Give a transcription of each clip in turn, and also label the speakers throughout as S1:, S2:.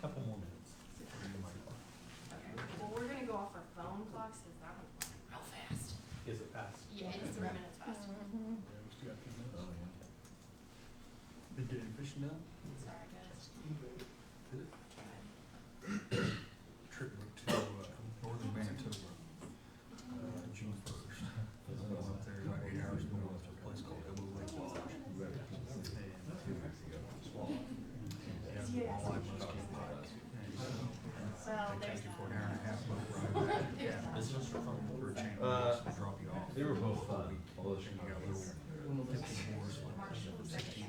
S1: Couple more minutes.
S2: Okay. Well, we're gonna go off our phone clocks because that one's going real fast.
S1: Is it fast?
S2: Yeah, it's 3 minutes fast.
S1: Yeah, we still got 2 minutes. Been doing fishing now?
S2: Sorry, guys.
S1: Trip to northern Manitoba, June 1st. Going up there about 8 hours north to a place called Elbow Lake Lodge. And yeah, my wife must get back.
S2: Well,
S1: They
S2: there's
S1: take you for an
S2: that.
S1: hour and a half boat ride back. Yeah, this is for a change. They drop you off.
S3: They were both fun. Although
S1: You got a little 15 hours, like 16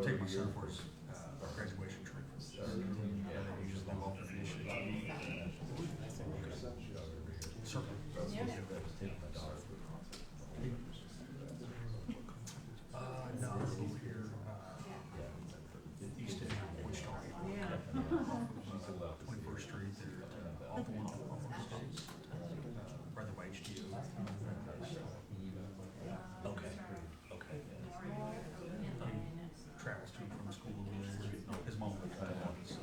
S1: take my son for his graduation trip. And then you just live off the fish. Circle. No, over here, east of Wichita. 21st Street there, off the one off States, right there by HDO. Okay. Travels to and from school over there. His mom lives in town, so.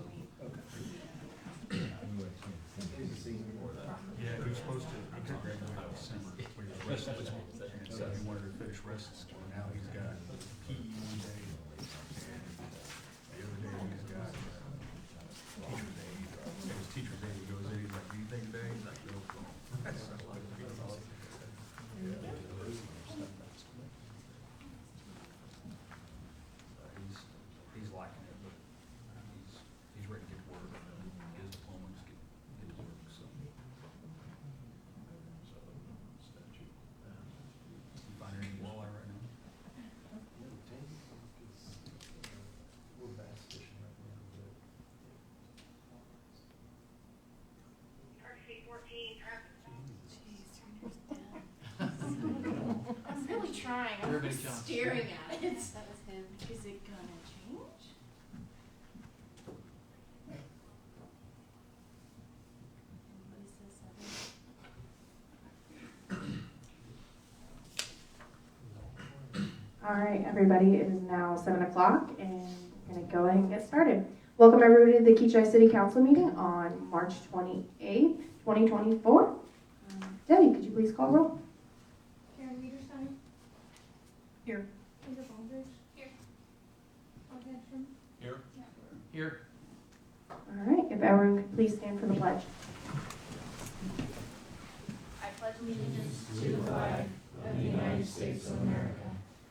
S1: Yeah, he was supposed to, he could graduate in December, but he was wrestling. And so he wanted to finish wrestling school. Now he's got PE one day, and the other day he's got teacher's aid. It was teacher's aid. He goes in, he's like, do you think today? He's like, nope. He's liking it, but he's ready to get to work. Get his diploma, just get to work. So you find her any walleye right now?
S3: We're bass fishing right now, but
S2: I'm really trying. I'm
S4: Everybody
S2: just
S4: jumps.
S2: staring at it. That was him. Is it gonna change? Everybody says something.
S5: All right, everybody, it is now 7 o'clock, and we're going to go ahead and get started. Welcome, everybody, to the Kechi City Council meeting on March 28th, 2024. Debbie, could you please call roll?
S6: Karen Wiederstein.
S5: Here.
S6: Peter Baldridge.
S2: Here.
S6: Todd Hedstrom.
S4: Here.
S5: All right, if everyone could please stand for the pledge.
S2: I pledge allegiance
S6: To the flag of the United States of America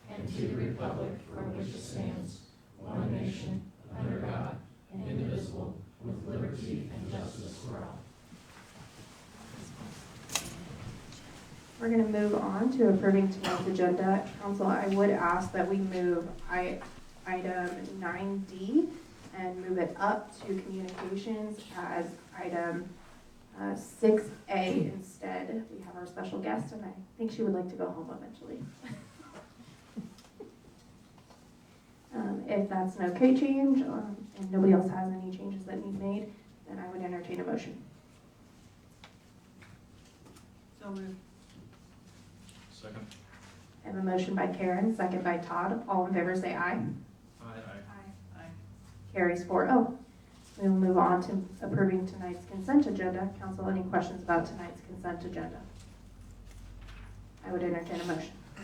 S6: and to the republic for which it stands, one nation, under God, indivisible, with liberty and justice for all.
S5: We're going to move on to approving tonight's agenda. Council, I would ask that we move item 9D and move it up to communications as item 6A instead. We have our special guest, and I think she would like to go home eventually. If that's an okay change, and nobody else has any changes that need made, then I would entertain a motion.
S2: So moved.
S4: Second.
S5: I have a motion by Karen, second by Todd. All in favor say aye.
S4: Aye.
S5: Carries 4-0. We will move on to approving tonight's consent agenda. Council, any questions about tonight's consent agenda? I would entertain a motion.
S4: I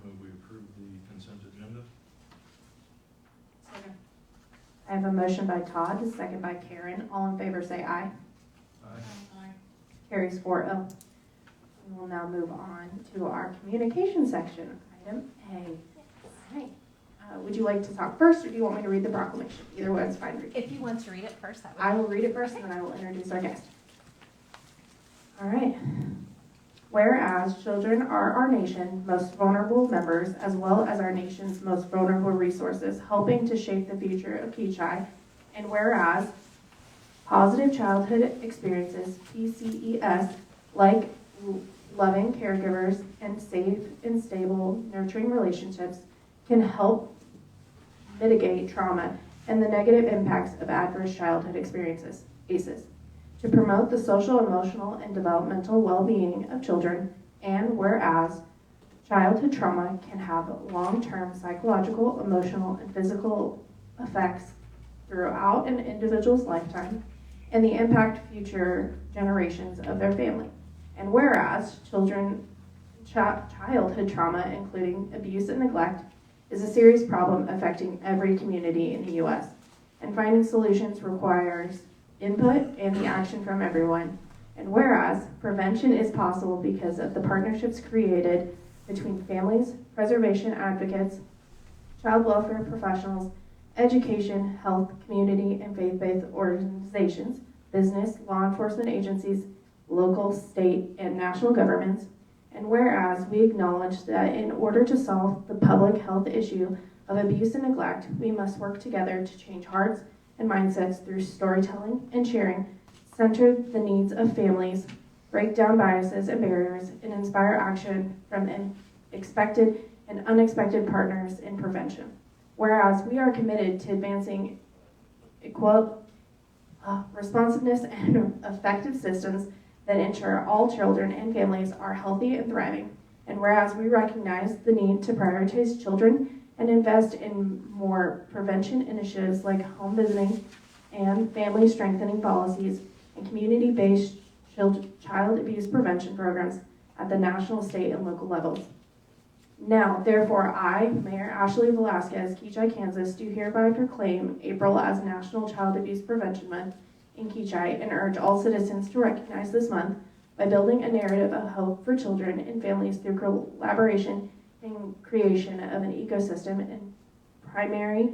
S4: move we approve the consent agenda.
S2: Second.
S5: I have a motion by Todd, second by Karen. All in favor say aye.
S4: Aye.
S5: Carries 4-0. We will now move on to our communication section, item A. All right. Would you like to talk first, or do you want me to read the proclamation? Either way is fine for you.
S6: If you want to read it first, that would.
S5: I will read it first, and then I will introduce our guest. All right. Whereas children are our nation's most vulnerable members, as well as our nation's most vulnerable resources, helping to shape the future of Kechi, and whereas positive childhood experiences, PCES, like loving caregivers and safe and stable nurturing relationships, can help mitigate trauma and the negative impacts of adverse childhood experiences, ACEs, to promote the social, emotional, and developmental well-being of children, and whereas childhood trauma can have long-term psychological, emotional, and physical effects throughout an individual's lifetime and the impact future generations of their family. And whereas childhood trauma, including abuse and neglect, is a serious problem affecting every community in the U.S., and finding solutions requires input and the action from everyone. And whereas prevention is possible because of the partnerships created between families, preservation advocates, child welfare professionals, education, health, community, and faith-based organizations, business, law enforcement agencies, local, state, and national governments. And whereas we acknowledge that in order to solve the public health issue of abuse and neglect, we must work together to change hearts and mindsets through storytelling and sharing, center the needs of families, break down biases and barriers, and inspire action from expected and unexpected partners in prevention. Whereas we are committed to advancing responsiveness and effective systems that ensure all children and families are healthy and thriving. And whereas we recognize the need to prioritize children and invest in more prevention initiatives like home visiting and family strengthening policies and community-based child abuse prevention programs at the national, state, and local levels. Now, therefore, I, Mayor Ashley Velasquez, Kechi, Kansas, do hereby proclaim April as National Child Abuse Prevention Month in Kechi and urge all citizens to recognize this month by building a narrative of hope for children and families through collaboration and creation of an ecosystem and primary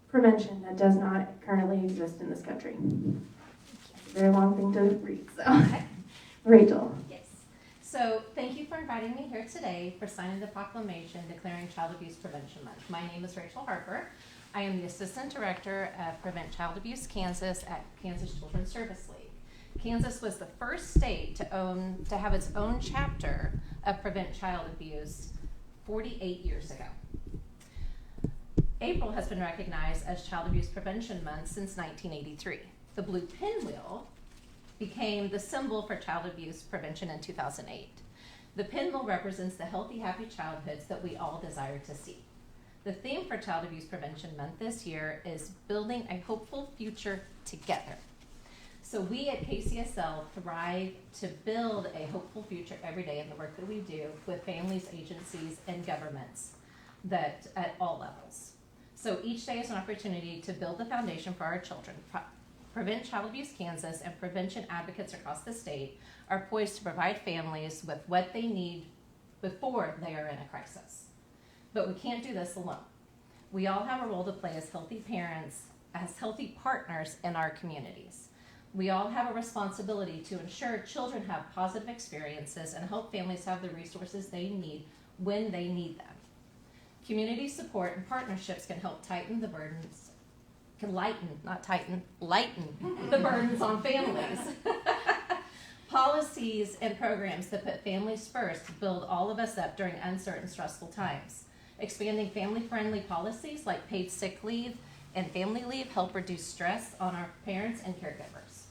S5: prevention that does not currently exist in this country. It's a very long thing to read, so.
S7: Okay.
S5: Rachel.
S7: Yes. So thank you for inviting me here today for signing the proclamation declaring Child Abuse Prevention Month. My name is Rachel Harper. I am the Assistant Director of Prevent Child Abuse Kansas at Kansas Children's Service League. Kansas was the first state to have its own chapter of Prevent Child Abuse 48 years ago. April has been recognized as Child Abuse Prevention Month since 1983. The blue pinwheel became the symbol for child abuse prevention in 2008. The pinwheel represents the healthy, happy childhoods that we all desire to see. The theme for Child Abuse Prevention Month this year is Building a Hopeful Future Together. So we at KCSL thrive to build a hopeful future every day in the work that we do with families, agencies, and governments that at all levels. So each day is an opportunity to build the foundation for our children. Prevent Child Abuse Kansas and prevention advocates across the state are poised to provide families with what they need before they are in a crisis. But we can't do this alone. We all have a role to play as healthy parents, as healthy partners in our communities. We all have a responsibility to ensure children have positive experiences and help families have the resources they need when they need them. Community support and partnerships can help lighten the burdens on families. Policies and programs that put families first build all of us up during uncertain, stressful times. Expanding family-friendly policies like paid sick leave and family leave help reduce stress on our parents and caregivers.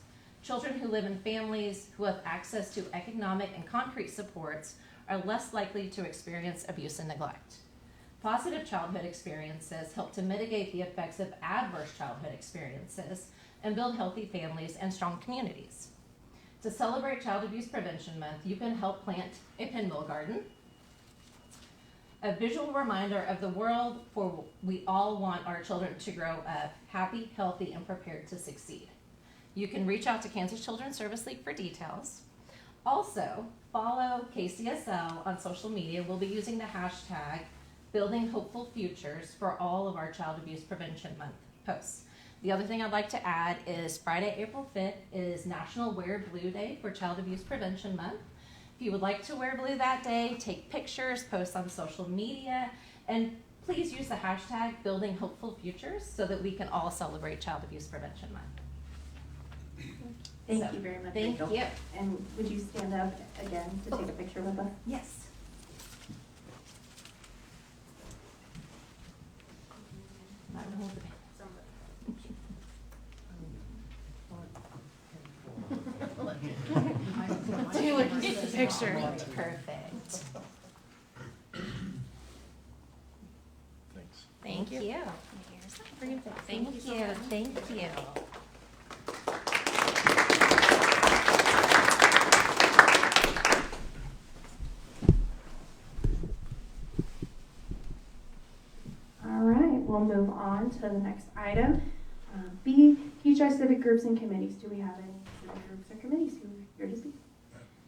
S7: Children who live in families who have access to economic and concrete supports are less likely to experience abuse and neglect. Positive childhood experiences help to mitigate the effects of adverse childhood experiences and build healthy families and strong communities. To celebrate Child Abuse Prevention Month, you can help plant a pinwheel garden, a visual reminder of the world for we all want our children to grow up happy, healthy, and prepared to succeed. You can reach out to Kansas Children's Service League for details. Also, follow KCSL on social media. We'll be using the hashtag Building Hopeful Futures for all of our Child Abuse Prevention Month posts. The other thing I'd like to add is Friday, April 5th is National Wear Blue Day for Child Abuse Prevention Month. If you would like to wear blue that day, take pictures, post on social media, and please use the hashtag Building Hopeful Futures so that we can all celebrate Child Abuse Prevention Month.
S5: Thank you very much,
S7: Thank
S5: Rachel.
S7: you.
S5: And would you stand up again to take a picture with us?
S7: Yes. Not gonna hold the
S2: Do a picture.
S7: Perfect. you.
S5: All right, we'll move on to the next item. B, Kechi Civic Groups and Committees. Do we have any civic groups or committees who are here to speak?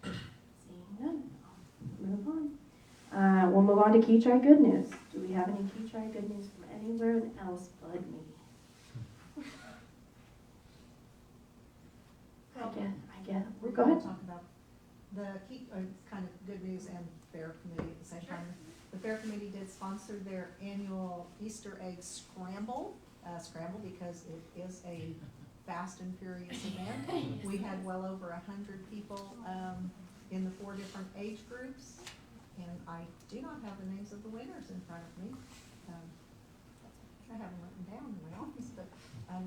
S5: Seeing none, I'll move on. We'll move on to Kechi Good News. Do we have any Kechi Good News from anywhere else but me? I get.
S8: We're
S5: Go
S8: going
S5: ahead.
S8: to talk about the key, it's kind of good news and fair committee at the same time. The fair committee did sponsor their annual Easter egg scramble because it is a fast and furious event. We had well over 100 people in the 4 different age groups, and I do not have the names of the winners in front of me. I have them written down in my office, but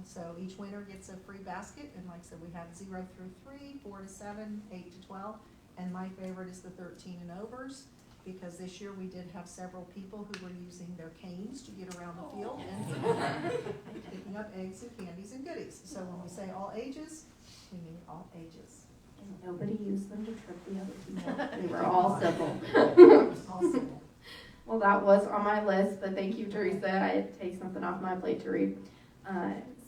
S8: so each winner gets a free basket, and like I said, we have 0 through 3, 4 to 7, 8 to 12, and my favorite is the 13 and overs, because this year we did have several people who were using their canes to get around the field and picking up eggs and candies and goodies. So when we say all ages, we mean all ages.
S5: And nobody used them to trip the other people. They were all civil.
S8: All civil.
S5: Well, that was on my list, but thank you, Teresa. I take something off my plate to read.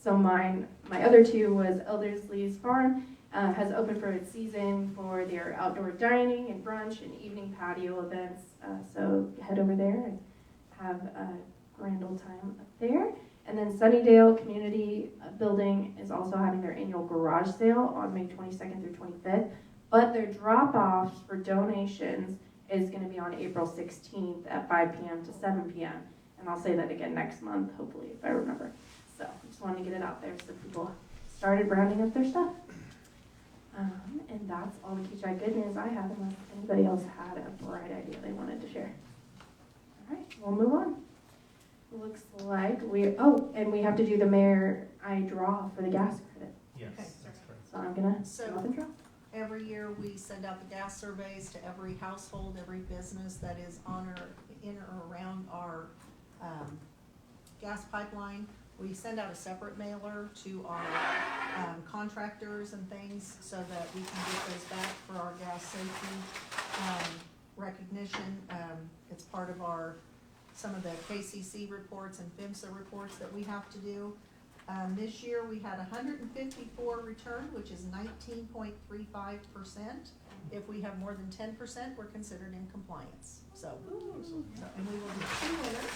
S5: So my other 2 was Eldersley's Farm has opened for its season for their outdoor dining and brunch and evening patio events. So head over there and have a grand old time up there. And then Sunnydale Community Building is also having their annual garage sale on May 22nd through 25th. But their drop-offs for donations is going to be on April 16th at 5 p.m. to 7 p.m. And I'll say that again next month, hopefully, if I remember. So I just wanted to get it out there so people started rounding up their stuff. And that's all the Kechi Good News I have, unless anybody else had a bright idea they wanted to share. All right, we'll move on. Looks like and we have to do the mayor I draw for the gas credit.
S3: Yes,
S8: Okay.
S3: that's correct.
S5: So I'm gonna
S8: So-
S5: go up and draw.
S8: Every year, we send out the gas surveys to every household, every business that is on or in or around our gas pipeline. We send out a separate mailer to our contractors and things so that we can get those back for our gas safety recognition. It's part of some of the KCC reports and PHMSA reports that we have to do. This year, we had 154 returned, which is 19.35%. If we have more than 10%, we're considered in compliance. And we will do 2 winners.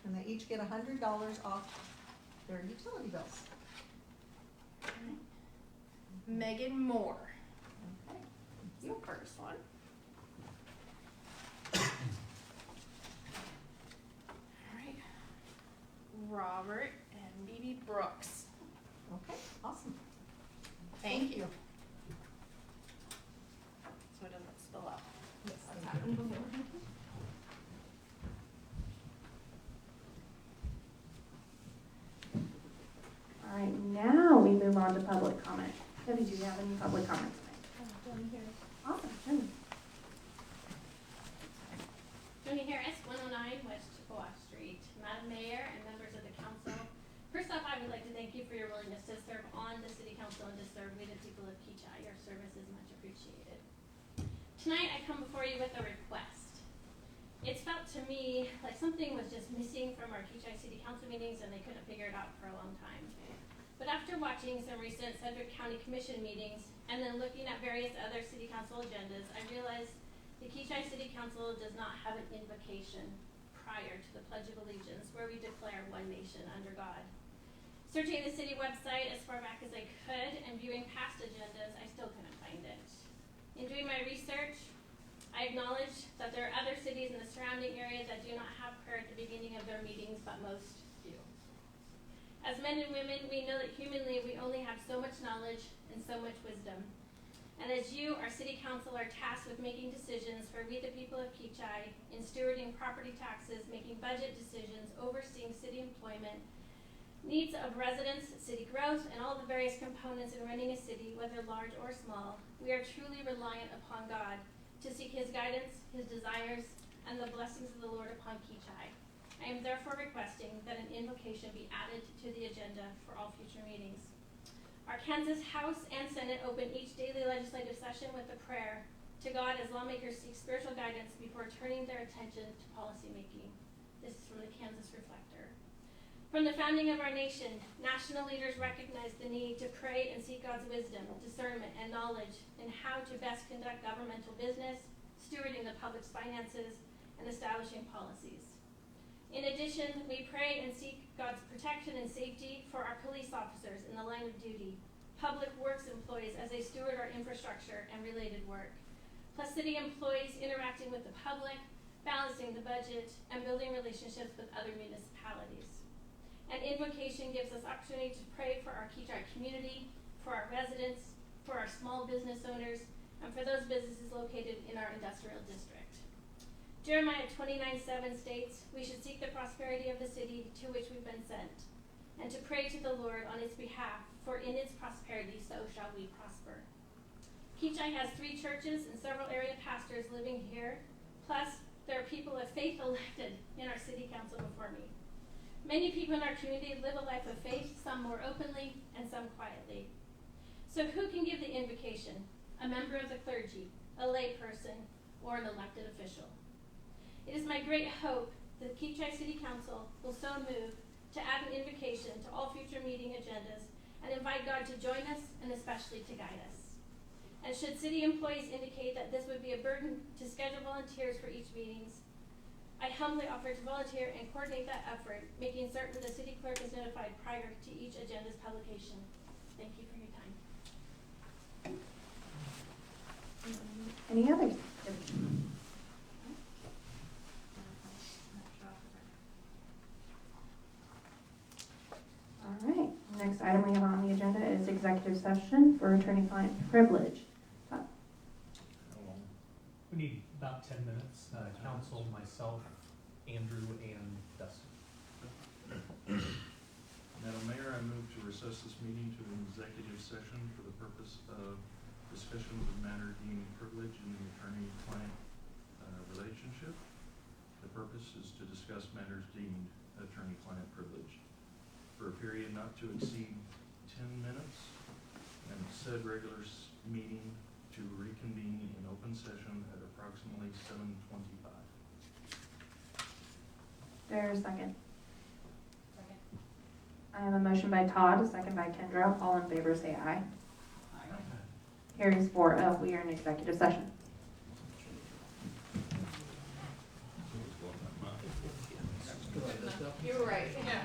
S8: And they each get $100 off their utility bills.
S2: Megan Moore.
S8: Okay.
S2: Your first one. All right. Robert and BB Brooks.
S8: Okay, awesome.
S2: Thank you. So it doesn't spill out.
S8: Yes,
S2: That's happened before.
S5: All right, now we move on to public comment. Debbie, do you have any public comments tonight? Awesome, Jenny.
S9: Joni Harris, 109 West Chippewa Street. Madam Mayor and members of the council, first off, I would like to thank you for your willingness to serve on the city council and to serve we the people of Kechi. Your service is much appreciated. Tonight, I come before you with a request. It's felt to me like something was just missing from our Kechi City Council meetings and they couldn't figure it out for a long time. But after watching some recent Sedgwick County Commission meetings and then looking at various other city council agendas, I realized the Kechi City Council does not have an invocation prior to the Pledge of Allegiance where we declare one nation under God. Searching the city website as far back as I could and viewing past agendas, I still couldn't find it. In doing my research, I acknowledge that there are other cities in the surrounding area that do not have prayer at the beginning of their meetings, but most do. As men and women, we know that humanly we only have so much knowledge and so much wisdom. And as you, our city council, are tasked with making decisions for we the people of Kechi, in stewarding property taxes, making budget decisions, overseeing city employment, needs of residents, city growth, and all the various components in running a city, whether large or small, we are truly reliant upon God to seek his guidance, his desires, and the blessings of the Lord upon Kechi. I am therefore requesting that an invocation be added to the agenda for all future meetings. Our Kansas House and Senate open each daily legislative session with a prayer to God as lawmakers seek spiritual guidance before turning their attention to policymaking. This is from the Kansas Reflector. From the founding of our nation, national leaders recognized the need to pray and seek God's wisdom, discernment, and knowledge in how to best conduct governmental business, stewarding the public's finances, and establishing policies. In addition, we pray and seek God's protection and safety for our police officers in the line of duty, public works employees as they steward our infrastructure and related work, plus city employees interacting with the public, balancing the budget, and building relationships with other municipalities. An invocation gives us opportunity to pray for our Kechi community, for our residents, for our small business owners, and for those businesses located in our industrial district. Jeremiah 29:7 states, we should seek the prosperity of the city to which we've been sent, and to pray to the Lord on its behalf, for in its prosperity so shall we prosper. Kechi has 3 churches and several area pastors living here, plus there are people of faith elected in our city council before me. Many people in our community live a life of faith, some more openly and some quietly. So who can give the invocation? A member of the clergy, a lay person, or an elected official? It is my great hope that the Kechi City Council will so move to add an invocation to all future meeting agendas and invite God to join us and especially to guide us. And should city employees indicate that this would be a burden to schedule volunteers for each meetings, I humbly offer to volunteer and coordinate that effort, making certain the city clerk is notified prior to each agenda's publication. Thank you for your time.
S5: Any others? All right, next item we have on the agenda is executive session for attorney-client privilege.
S1: We need about 10 minutes, council, myself, Andrew, and Dustin.
S4: Madam Mayor, I move to recess this meeting to an executive session for the purpose of discussion of the matter deemed privilege in the attorney-client relationship. The purpose is to discuss matters deemed attorney-client privilege for a period not to exceed 10 minutes, and said regular meeting to reconvene in open session at approximately 7:25.
S5: There's a second.
S2: Second.
S5: I have a motion by Todd, a second by Kendra. All in favor say aye. Carries 4-0. We are in executive session.
S2: You were right. Yeah.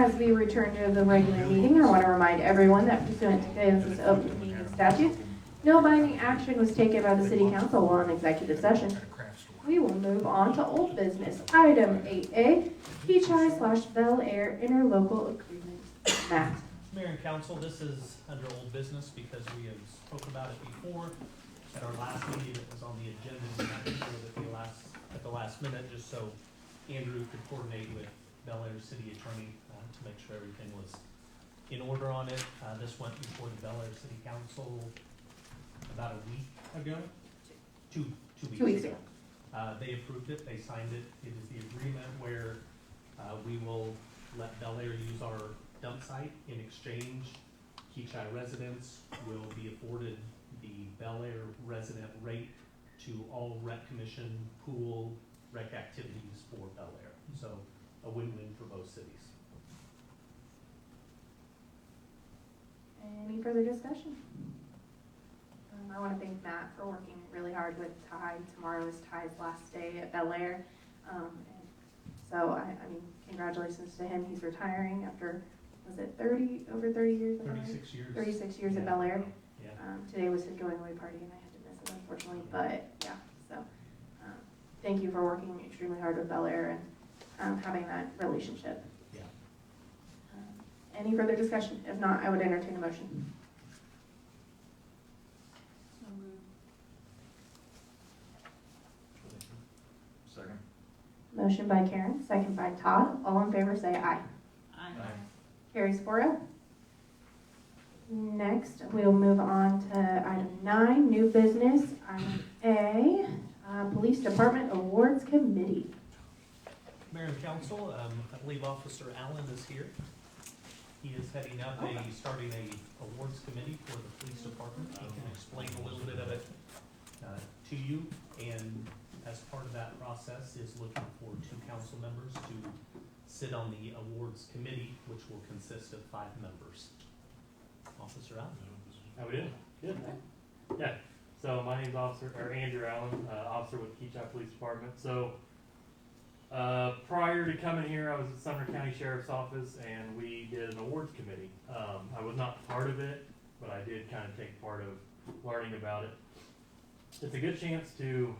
S5: As we return to the regular meeting, I want to remind everyone that pursuant to Kansas Open Meeting Statute, no binding action was taken by the city council while in executive session.
S1: At a craft store.
S5: We will move on to old business. Item 8A, Kechi/Bel Air interlocal agreement. Matt.
S10: Mayor and council, this is under old business because we have spoke about it before. At our last meeting, it was on the agenda, and I didn't know that at the last minute, just so Andrew could coordinate with Bel Air City Attorney to make sure everything was in order on it. This went before the Bel Air City Council about a week ago. Two weeks
S5: 2 weeks
S10: ago.
S5: ago.
S10: They approved it, they signed it. It is the agreement where we will let Bel Air use our dump site. In exchange, Kechi residents will be afforded the Bel Air resident rate to all rec commission, pool, rec activities for Bel Air. So a win-win for both cities.
S5: Any further discussion? I want to thank Matt for working really hard with Ty. Tomorrow is Ty's last day at Bel Air. And so, I mean, congratulations to him. He's retiring after, was it over 30 years? At Bel Air?
S10: 36 years.
S5: 36 years at Bel Air.
S10: Yeah.
S5: Today was his going away party and I had to miss it unfortunately, but yeah, so, thank you for working extremely hard with Bel Air and, having that relationship.
S10: Yeah.
S5: Any further discussion? If not, I would entertain a motion.
S4: Second.
S5: Motion by Karen, second by Todd. All in favor say aye.
S2: Aye.
S5: Carries 4-0. Next, we'll move on to item 9, new business. Item A, Police Department Awards Committee.
S10: Mayor and council, I believe Officer Allen is here. He is heading up starting a awards committee for the police department. He can explain a little bit of it to you, and as part of that process is looking for 2 council members to sit on the awards committee, which will consist of 5 members. Officer Allen.
S11: How we doing? Good. Yeah. So my name's Andrew Allen, officer with Kechi Police Department. So prior to coming here, I was at Sumner County Sheriff's Office, and we did an awards committee. I was not part of it, but I did kind of take part of learning about it. It's a good chance to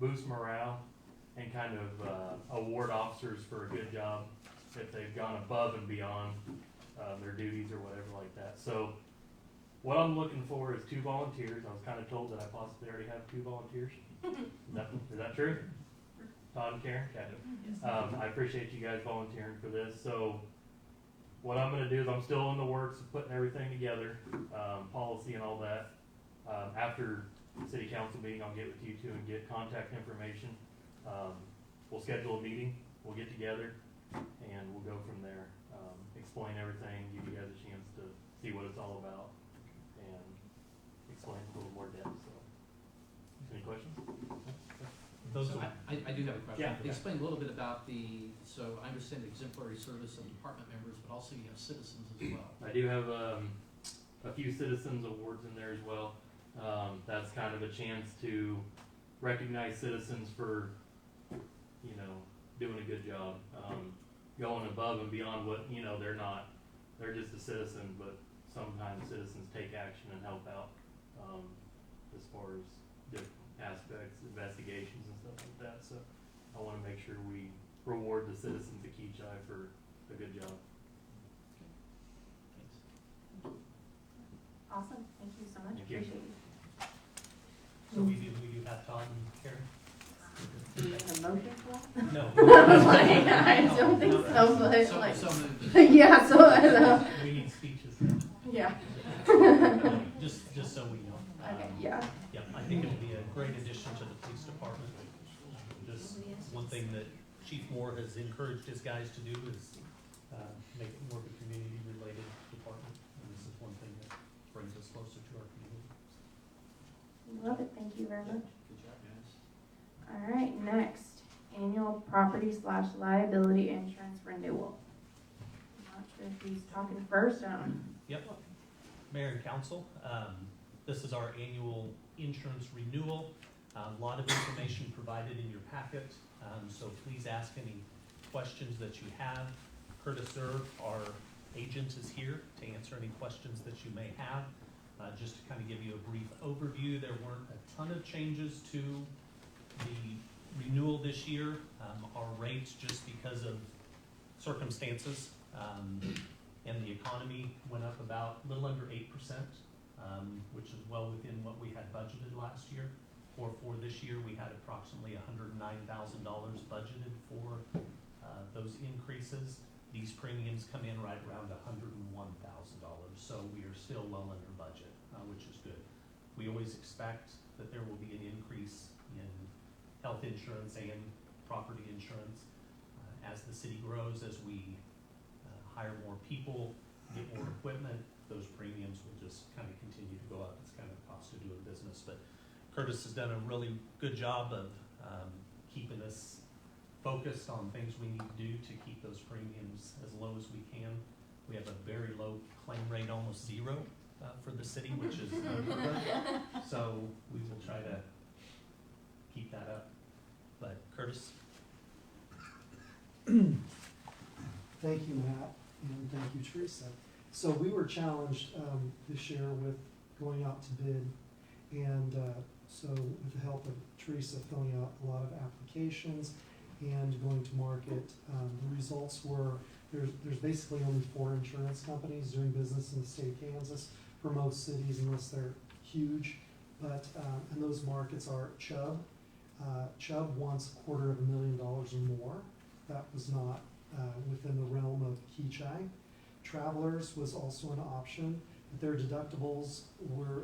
S11: boost morale and kind of award officers for a good job if they've gone above and beyond their duties or whatever like that. So what I'm looking for is 2 volunteers. I was kind of told that I possibly already have 2 volunteers. Is that true? Todd and Karen? Okay. I appreciate you guys volunteering for this. So what I'm going to do is I'm still in the works of putting everything together, policy and all that. After city council meeting, I'll get with you 2 and get contact information. We'll schedule a meeting. We'll get together and we'll go from there. Explain everything, give you guys a chance to see what it's all about, and explain a little more depth. So, any questions?
S12: I do have a question.
S11: Yeah.
S12: Explain a little bit about so I understand exemplary service of department members, but also you have citizens as well.
S11: I do have a few citizens awards in there as well. That's kind of a chance to recognize citizens for, doing a good job. Going above and beyond what, they're just a citizen, but sometimes citizens take action and help out, as far as different aspects, investigations and stuff like that. So I want to make sure we reward the citizens of Kechi for a good job.
S5: Awesome. Thank you so much.
S11: Thank you.
S5: Appreciate you.
S10: So we do have Todd and Karen?
S5: Do you have a motion for that?
S10: No.
S5: I was like, I don't think so, but like,
S12: So moved.
S5: yeah, so,
S10: We need speeches now.
S5: yeah.
S10: Just so we know.
S5: Okay, yeah.
S10: Yeah, I think it would be a great addition to the police department. Just one thing that Chief Moore has encouraged his guys to do is make it more of a community-related department. And this is one thing that brings us closer to our community.
S5: Love it. Thank you very much.
S12: Good job, guys.
S5: All right, next, annual property/liability insurance renewal. I'm not sure if he's talking first.
S10: Yep. Mayor and council, this is our annual insurance renewal. A lot of information provided in your packet, so please ask any questions that you have. Curtis Zerb, our agent, is here to answer any questions that you may have. Just to kind of give you a brief overview, there weren't a ton of changes to the renewal this year. Our rates, just because of circumstances and the economy, went up about a little under 8%, which is well within what we had budgeted last year. For this year, we had approximately $109,000 budgeted for those increases. These premiums come in right around $101,000, so we are still well under budget, which is good. We always expect that there will be an increase in health insurance and property insurance as the city grows, as we hire more people, get more equipment. Those premiums will just kind of continue to go up. It's kind of the cost of doing business, but Curtis has done a really good job of keeping us focused on things we need to do to keep those premiums as low as we can. We have a very low claim rate, almost zero, for the city, which is unheard of. So we will try to keep that up. But Curtis?
S3: Thank you, Matt, and thank you, Teresa. So we were challenged this year with going out to bid, and so with the help of Teresa filling out a lot of applications and going to market, the results were there's basically only 4 insurance companies doing business in the state of Kansas for most cities, unless they're huge. But and those markets are Chubb. Chubb wants $250,000 or more. That was not within the realm of Kechi. Travelers was also an option, but their deductibles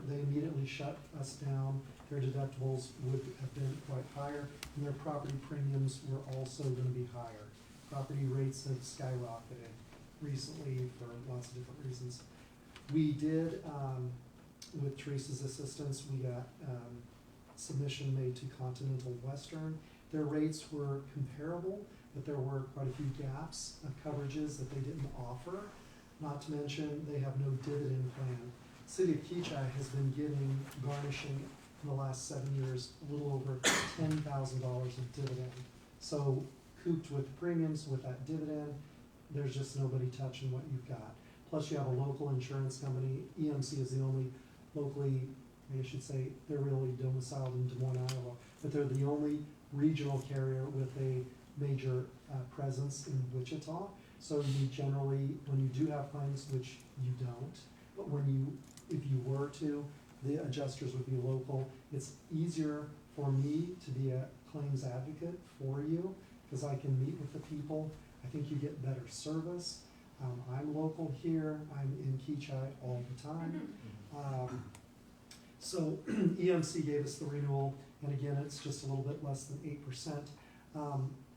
S3: they immediately shut us down. Their deductibles would have been quite higher, and their property premiums were also going to be higher. Property rates have skyrocketed recently for lots of different reasons. We did, with Teresa's assistance, we got submission made to Continental Western. Their rates were comparable, but there were quite a few gaps of coverages that they didn't offer. Not to mention, they have no dividend plan. City of Kechi has been garnishing in the last 7 years a little over $10,000 of dividend. So cooped with premiums with that dividend, there's just nobody touching what you've got. Plus you have a local insurance company. EMC is the only locally, I should say, they're really domiciled in Des Moines, Iowa, but they're the only regional carrier with a major presence in Wichita. So you generally, when you do have claims, which you don't, but if you were to, the adjusters would be local. It's easier for me to be a claims advocate for you because I can meet with the people. I think you get better service. I'm local here. I'm in Kechi all the time. So EMC gave us the renewal, and again, it's just a little bit less than 8%.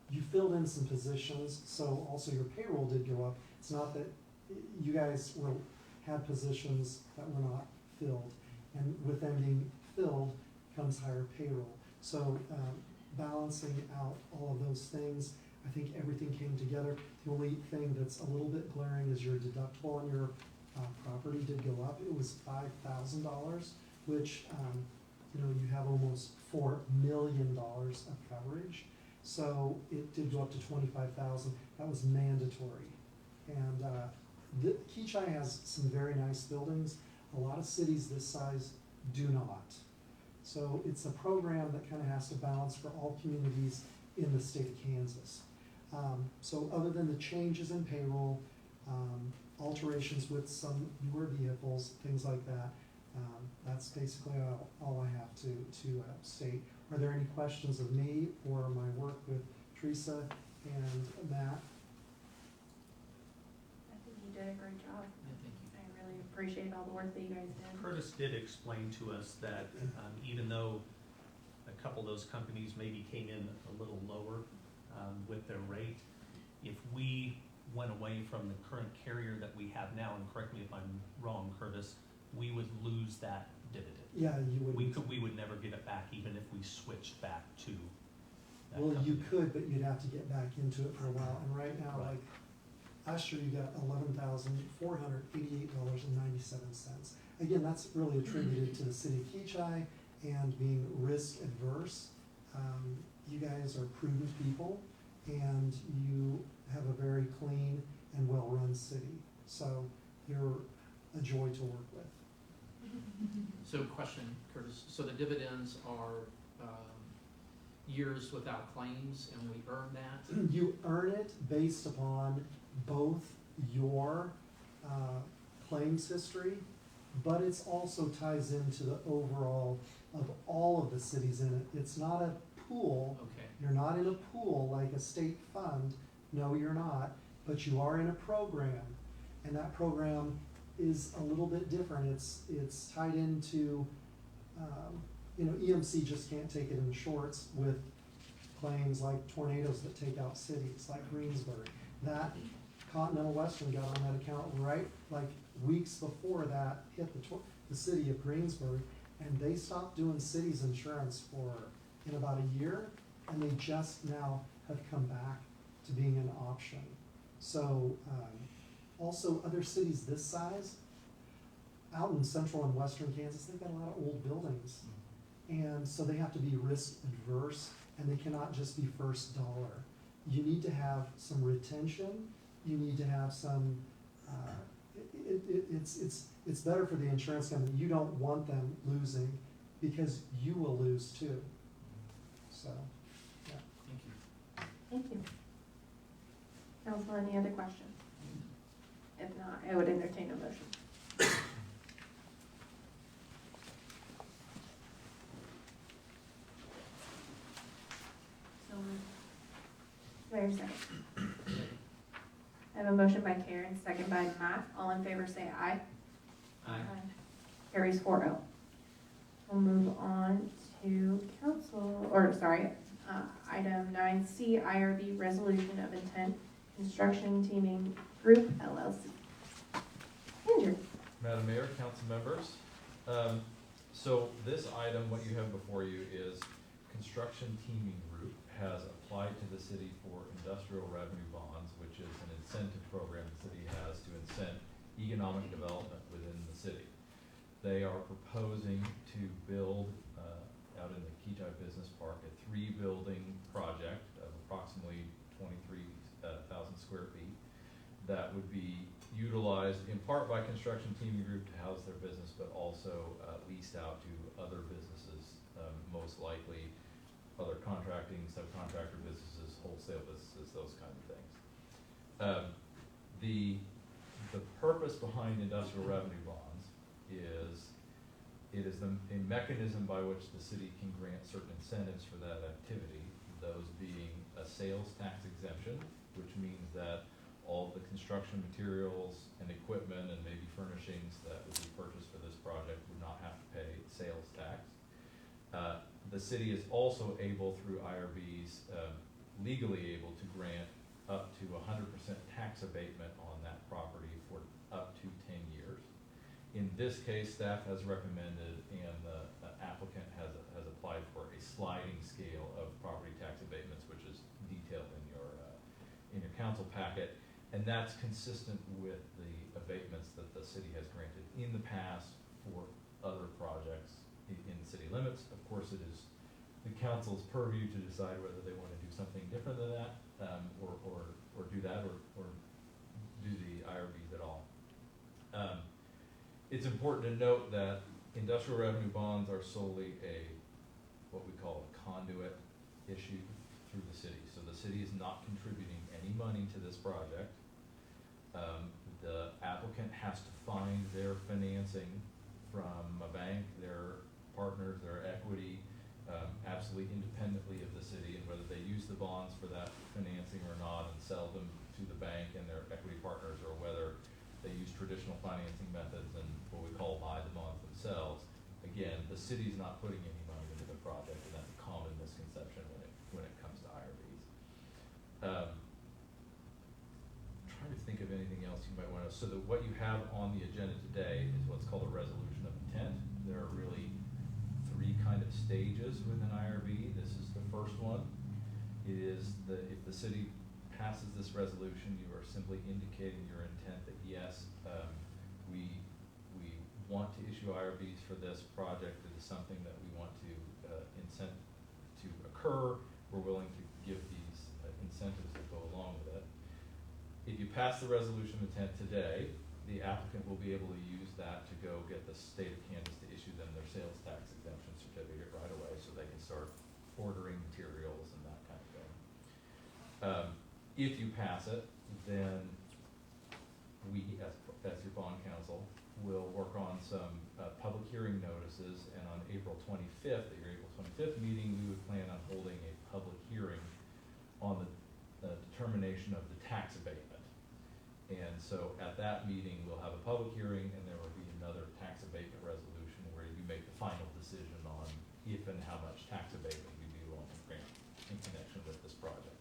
S3: You filled in some positions, so also your payroll did go up. It's not that you guys had positions that were not filled, and with them being filled comes higher payroll. So balancing out all of those things, I think everything came together. The only thing that's a little bit glaring is your deductible on your property did go up. It was $5,000, which you have almost $4 million of coverage. So it did go up to $25,000. That was mandatory. And Kechi has some very nice buildings. A lot of cities this size do not. So it's a program that kind of has to balance for all communities in the state of Kansas. So other than the changes in payroll, alterations with some newer vehicles, things like that, that's basically all I have to state. Are there any questions of me or my work with Teresa and Matt?
S5: I think you did a great job.
S12: Yeah, thank you.
S5: I really appreciate all the work that you guys did.
S10: Curtis did explain to us that even though a couple of those companies maybe came in a little lower with their rate, if we went away from the current carrier that we have now, and correct me if I'm wrong, Curtis, we would lose that dividend.
S3: Yeah, you would.
S10: We would never get it back, even if we switched back to that
S3: Well, you
S10: company.
S3: could, but you'd have to get back into it for a while. And right now,
S10: Right.
S3: like last year, you got $11,488.97. Again, that's really attributed to the city of Kechi and being risk adverse. You guys are prudent people, and you have a very clean and well-run city. So they're a joy to work with.
S12: So question, Curtis, so the dividends are, years without claims and we earn that?
S3: You earn it based upon both your claims history, but it's also ties into the overall of all of the cities in it. It's not a pool.
S12: Okay,
S3: You're not in a pool like a state fund. No, you're not. But you are in a program, and that program is a little bit different. It's tied into, EMC just can't take it in shorts with claims like tornadoes that take out cities like Greensburg. That Continental Western got on that account right like weeks before that hit the city of Greensburg, and they stopped doing cities insurance in about a year, and they just now have come back to being an option. So also other cities this size, out in central and western Kansas, they've got a lot of old buildings. And so they have to be risk adverse, and they cannot just be first dollar. You need to have some retention, you need to have some, it's better for the insurance company. You don't want them losing because you will lose too. So, yeah.
S12: thank you.
S5: Thank you. Council, any other questions? If not, I would entertain a motion. So moved. Do I hear a second? I have a motion by Karen, second by Matt. All in favor say aye.
S12: Aye.
S5: Carries 4-0. We'll move on to item 9C, IRB Resolution of Intent, Construction Teaming Group LLC. Andrew.
S13: Madam Mayor, council members, so this item, what you have before you is Construction Teaming Group has applied to the city for industrial revenue bonds, which is an incentive program the city has to incent economic development within the city. They are proposing to build out in the Kechi Business Park a 3-building project of approximately 23,000 square feet that would be utilized in part by Construction Teaming Group to house their business, but also leased out to other businesses, most likely other contracting, subcontractor businesses, wholesale businesses, those kind of things. The purpose behind industrial revenue bonds is it is a mechanism by which the city can grant certain incentives for that activity, those being a sales tax exemption, which means that all the construction materials and equipment and maybe furnishings that would be purchased for this project would not have to pay sales tax. The city is also able, through IRBs, legally able to grant up to 100% tax abatement on that property for up to 10 years. In this case, staff has recommended, and the applicant has applied for a sliding scale of property tax abatements, which is detailed in your council packet. And that's consistent with the abatements that the city has granted in the past for other projects in city limits. Of course, it is the council's purview to decide whether they want to do something different than that, or do that, or do the IRBs at all. It's important to note that industrial revenue bonds are solely what we call a conduit issue through the city. So the city is not contributing any money to this project. The applicant has to find their financing from a bank, their partners, their equity, absolutely independently of the city, and whether they use the bonds for that financing or not and sell them to the bank and their equity partners, or whether they use traditional financing methods and what we call buy the bonds themselves. Again, the city's not putting any money into the project, and that's a common misconception when it comes to IRBs. Trying to think of anything else you might want to. So what you have on the agenda today is what's called a resolution of intent. There are really 3 kind of stages with an IRB. This is the first one. It is if the city passes this resolution, you are simply indicating your intent that yes, we want to issue IRBs for this project. It is something that we want to incent to occur. We're willing to give these incentives that go along with it. If you pass the resolution of intent today, the applicant will be able to use that to go get the state of Kansas to issue them their sales tax exemption certificate right away, so they can start ordering materials and that kind of thing. If you pass it, then we, as your bond counsel, will work on some public hearing notices, and on April 25th, at your April 25th meeting, we would plan on holding a public hearing on the determination of the tax abatement. And so at that meeting, we'll have a public hearing, and there will be another tax abatement resolution where you make the final decision on if and how much tax abatement you do on the grant in connection with this project.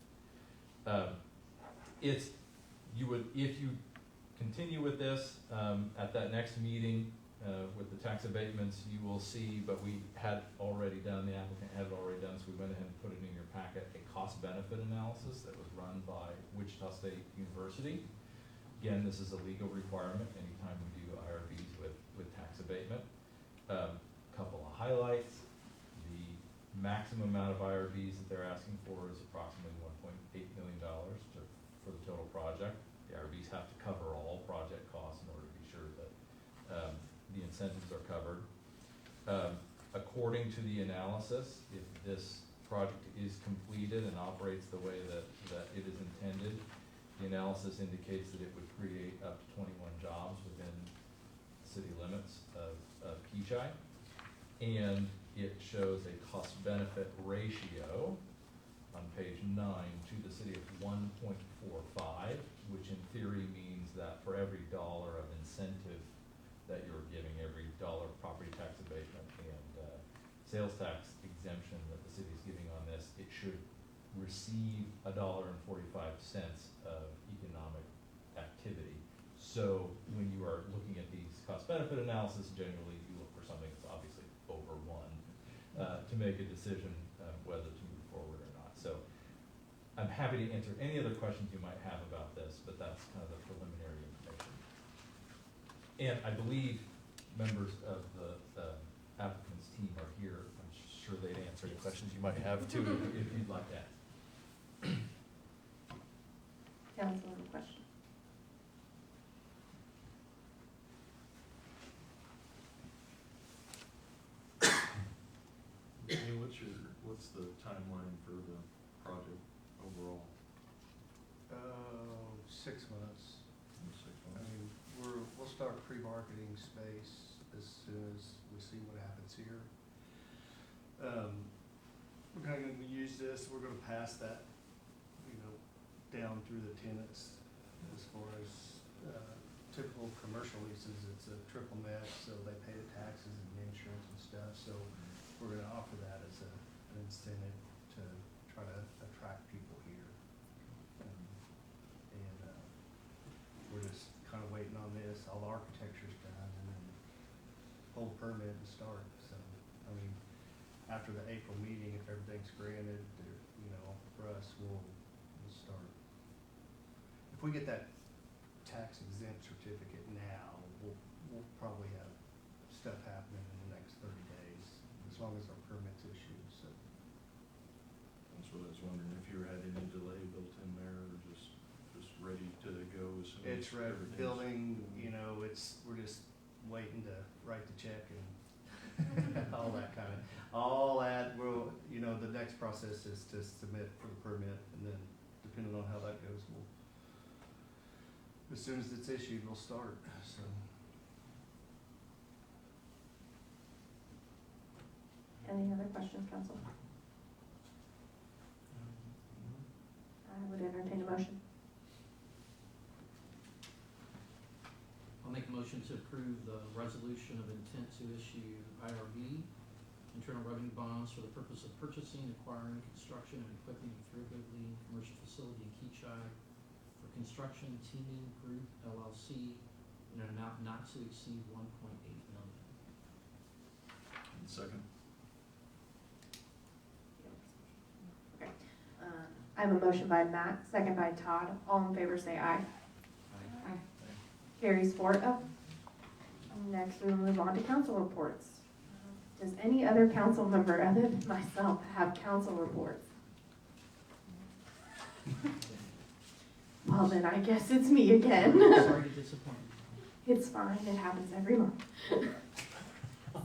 S13: If you continue with this, at that next meeting, with the tax abatements, you will see, but we had already done, the applicant had already done, so we went ahead and put it in your packet, a cost-benefit analysis that was run by Wichita State University. Again, this is a legal requirement anytime we do IRBs with tax abatement. Couple of highlights. The maximum amount of IRBs that they're asking for is approximately $1.8 million for the total project. The IRBs have to cover all project costs in order to be sure that the incentives are covered. According to the analysis, if this project is completed and operates the way that it is intended, the analysis indicates that it would create up to 21 jobs within city limits of Kechi. And it shows a cost-benefit ratio on page 9 to the city of 1.45, which in theory means that for every dollar of incentive that you're giving, every dollar of property tax abatement and sales tax exemption that the city is giving on this, it should receive $1.45 of economic activity. So when you are looking at these cost-benefit analysis, generally you look for something that's obviously over 1 to make a decision whether to move forward or not. So I'm happy to answer any other questions you might have about this, but that's kind of the preliminary information. And I believe members of the applicant's team are here. I'm sure they'd answer any questions you might have too, if you'd like that.
S5: Council, any question?
S4: Hey, what's the timeline for the project overall?
S1: 6 months.
S4: 6
S1: I
S4: months?
S1: mean, we'll start pre-marketing space as soon as we see what happens here. We're gonna use this, we're gonna pass that, down through the tenants as far as, typical commercial leases. It's a triple net, so they pay the taxes and the insurance and stuff, so we're gonna offer that as an incentive to try to attract people here. We're just kind of waiting on this, all the architecture's done, and then hold permit and start. So, I mean, after the April meeting, if everything's granted, for us, we'll start. If we get that tax exempt certificate now, we'll probably have stuff happening in the next 30 days, as long as our permit's issued, so.
S4: That's what I was wondering, if you had any delay built in there, or just ready to go as soon as
S1: It's ready,
S4: everything's-
S1: building, we're just waiting to write the check and all that the next process is to submit for the permit, and then depending on how that goes, as soon as it's issued, we'll start, so.
S5: Any other questions, council? I would entertain a motion.
S12: I'll make a motion to approve the resolution of intent to issue IRB, internal revenue bonds for the purpose of purchasing, acquiring, construction, and equipping a throughput lean commercial facility in Kechi for construction teaming group LLC in an amount not to exceed $1.8 million.
S4: And second?
S5: Okay. I have a motion by Matt, second by Todd. All in favor say aye. Aye. Carries 4-0. Next, we will move on to council reports. Does any other council member other than myself have council reports? Well, then I guess it's me again.
S12: Sorry to disappoint you.
S5: It's fine, it happens every month.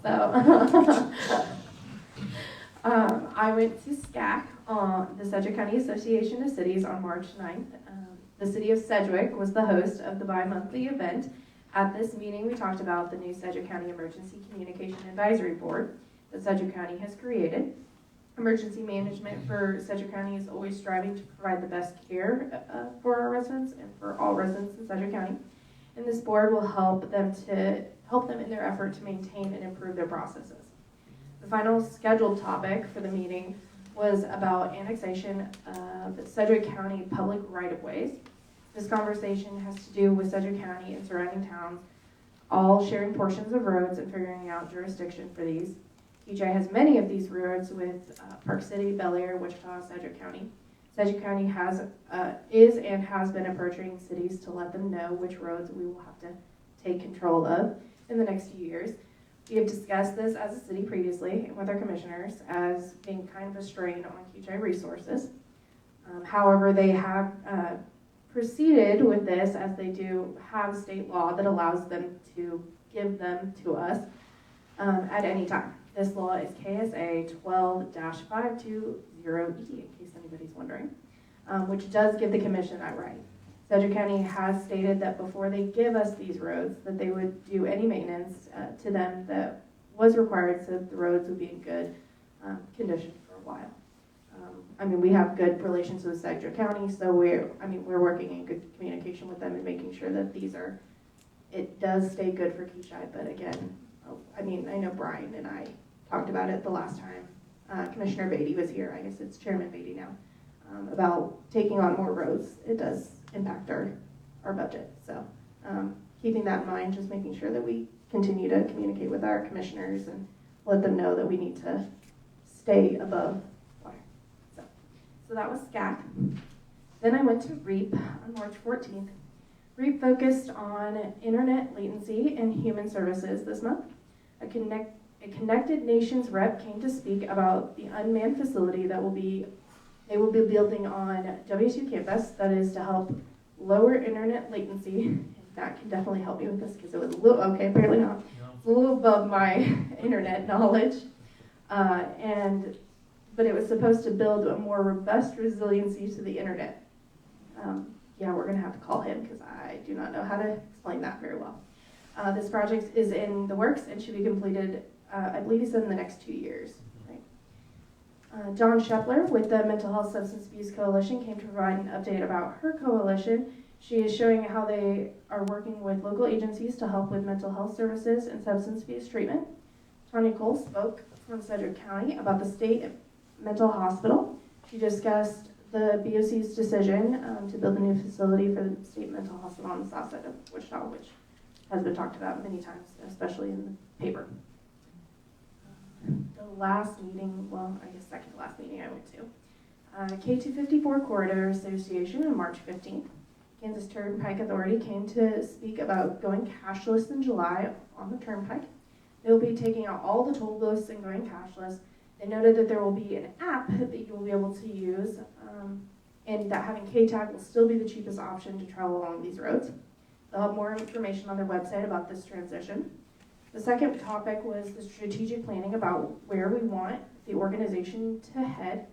S5: So, I went to SCAC, the Sedgwick County Association of Cities, on March 9th. The city of Sedgwick was the host of the bi-monthly event. At this meeting, we talked about the new Sedgwick County Emergency Communication Advisory Board that Sedgwick County has created. Emergency management for Sedgwick County is always striving to provide the best care for our residents and for all residents in Sedgwick County. And this board will help them in their effort to maintain and improve their processes. The final scheduled topic for the meeting was about annexation of Sedgwick County public right-of-ways. This conversation has to do with Sedgwick County and surrounding towns all sharing portions of roads and figuring out jurisdiction for these. Kechi has many of these roads with Park City, Bel Air, Wichita, Sedgwick County. Sedgwick County is and has been approaching cities to let them know which roads we will have to take control of in the next few years. We have discussed this as a city previously and with our commissioners as being kind of a strain on Kechi resources. However, they have proceeded with this as they do have state law that allows them to give them to us at any time. This law is KSA 12-520E, in case anybody's wondering, which does give the commission that right. Sedgwick County has stated that before they give us these roads, that they would do any maintenance to them that was required so that the roads would be in good condition for a while. We have good relations with Sedgwick County, so we're working in good communication with them and making sure that it does stay good for Kechi. But again, I know Brian and I talked about it the last time Commissioner Beatty was here. I guess it's Chairman Beatty now, about taking on more roads. It does impact our budget. So keeping that in mind, just making sure that we continue to communicate with our commissioners and let them know that we need to stay above water. So that was SCAC. Then I went to REAP on March 14th. REAP focused on internet latency and human services this month. A Connected Nations rep came to speak about the unmanned facility they will be building on W2 campus. That is to help lower internet latency. That can definitely help me with this because it was a little, okay, apparently not. It's a little above my internet knowledge. But it was supposed to build a more robust resiliency to the internet. Yeah, we're going to have to call him because I do not know how to explain that very well. This project is in the works and should be completed, I believe he said, in the next 2 years. Right? Dawn Shepler with the Mental Health Substance Abuse Coalition came to provide an update about her coalition. She is showing how they are working with local agencies to help with mental health services and substance abuse treatment. Tanya Cole spoke from Sedgwick County about the state mental hospital. She discussed the BOC's decision to build a new facility for the state mental hospital on the south side of Wichita, which has been talked about many times, especially in the paper. The last meeting, well, I guess second to last meeting I went to, K254 Corridor Association on March 15th. Kansas Turnpike Authority came to speak about going cashless in July on the Turnpike. They will be taking out all the toll booths and going cashless. They noted that there will be an app that you will be able to use, and that having K-Tag will still be the cheapest option to travel along these roads. They'll have more information on their website about this transition. The second topic was the strategic planning about where we want the organization to head.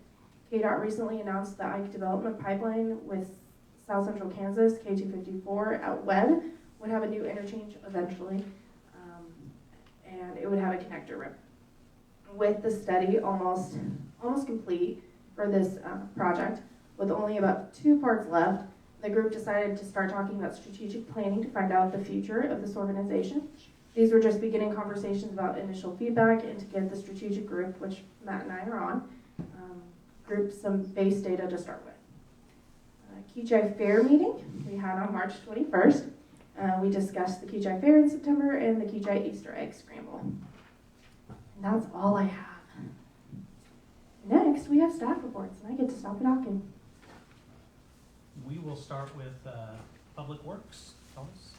S5: KDOT recently announced the Ike Development Pipeline with South Central Kansas, K254 at Webb, would have a new interchange eventually, and it would have a connector road. With the study almost complete for this project, with only about 2 parts left, the group decided to start talking about strategic planning to find out the future of this organization. These were just beginning conversations about initial feedback and to get the strategic group, which Matt and I are on, group some base data to start with. Kechi Fair meeting we had on March 21st. We discussed the Kechi Fair in September and the Kechi Easter egg scramble. And that's all I have. Next, we have staff reports, and I get to stop talking.
S10: We will start with Public Works. Thomas?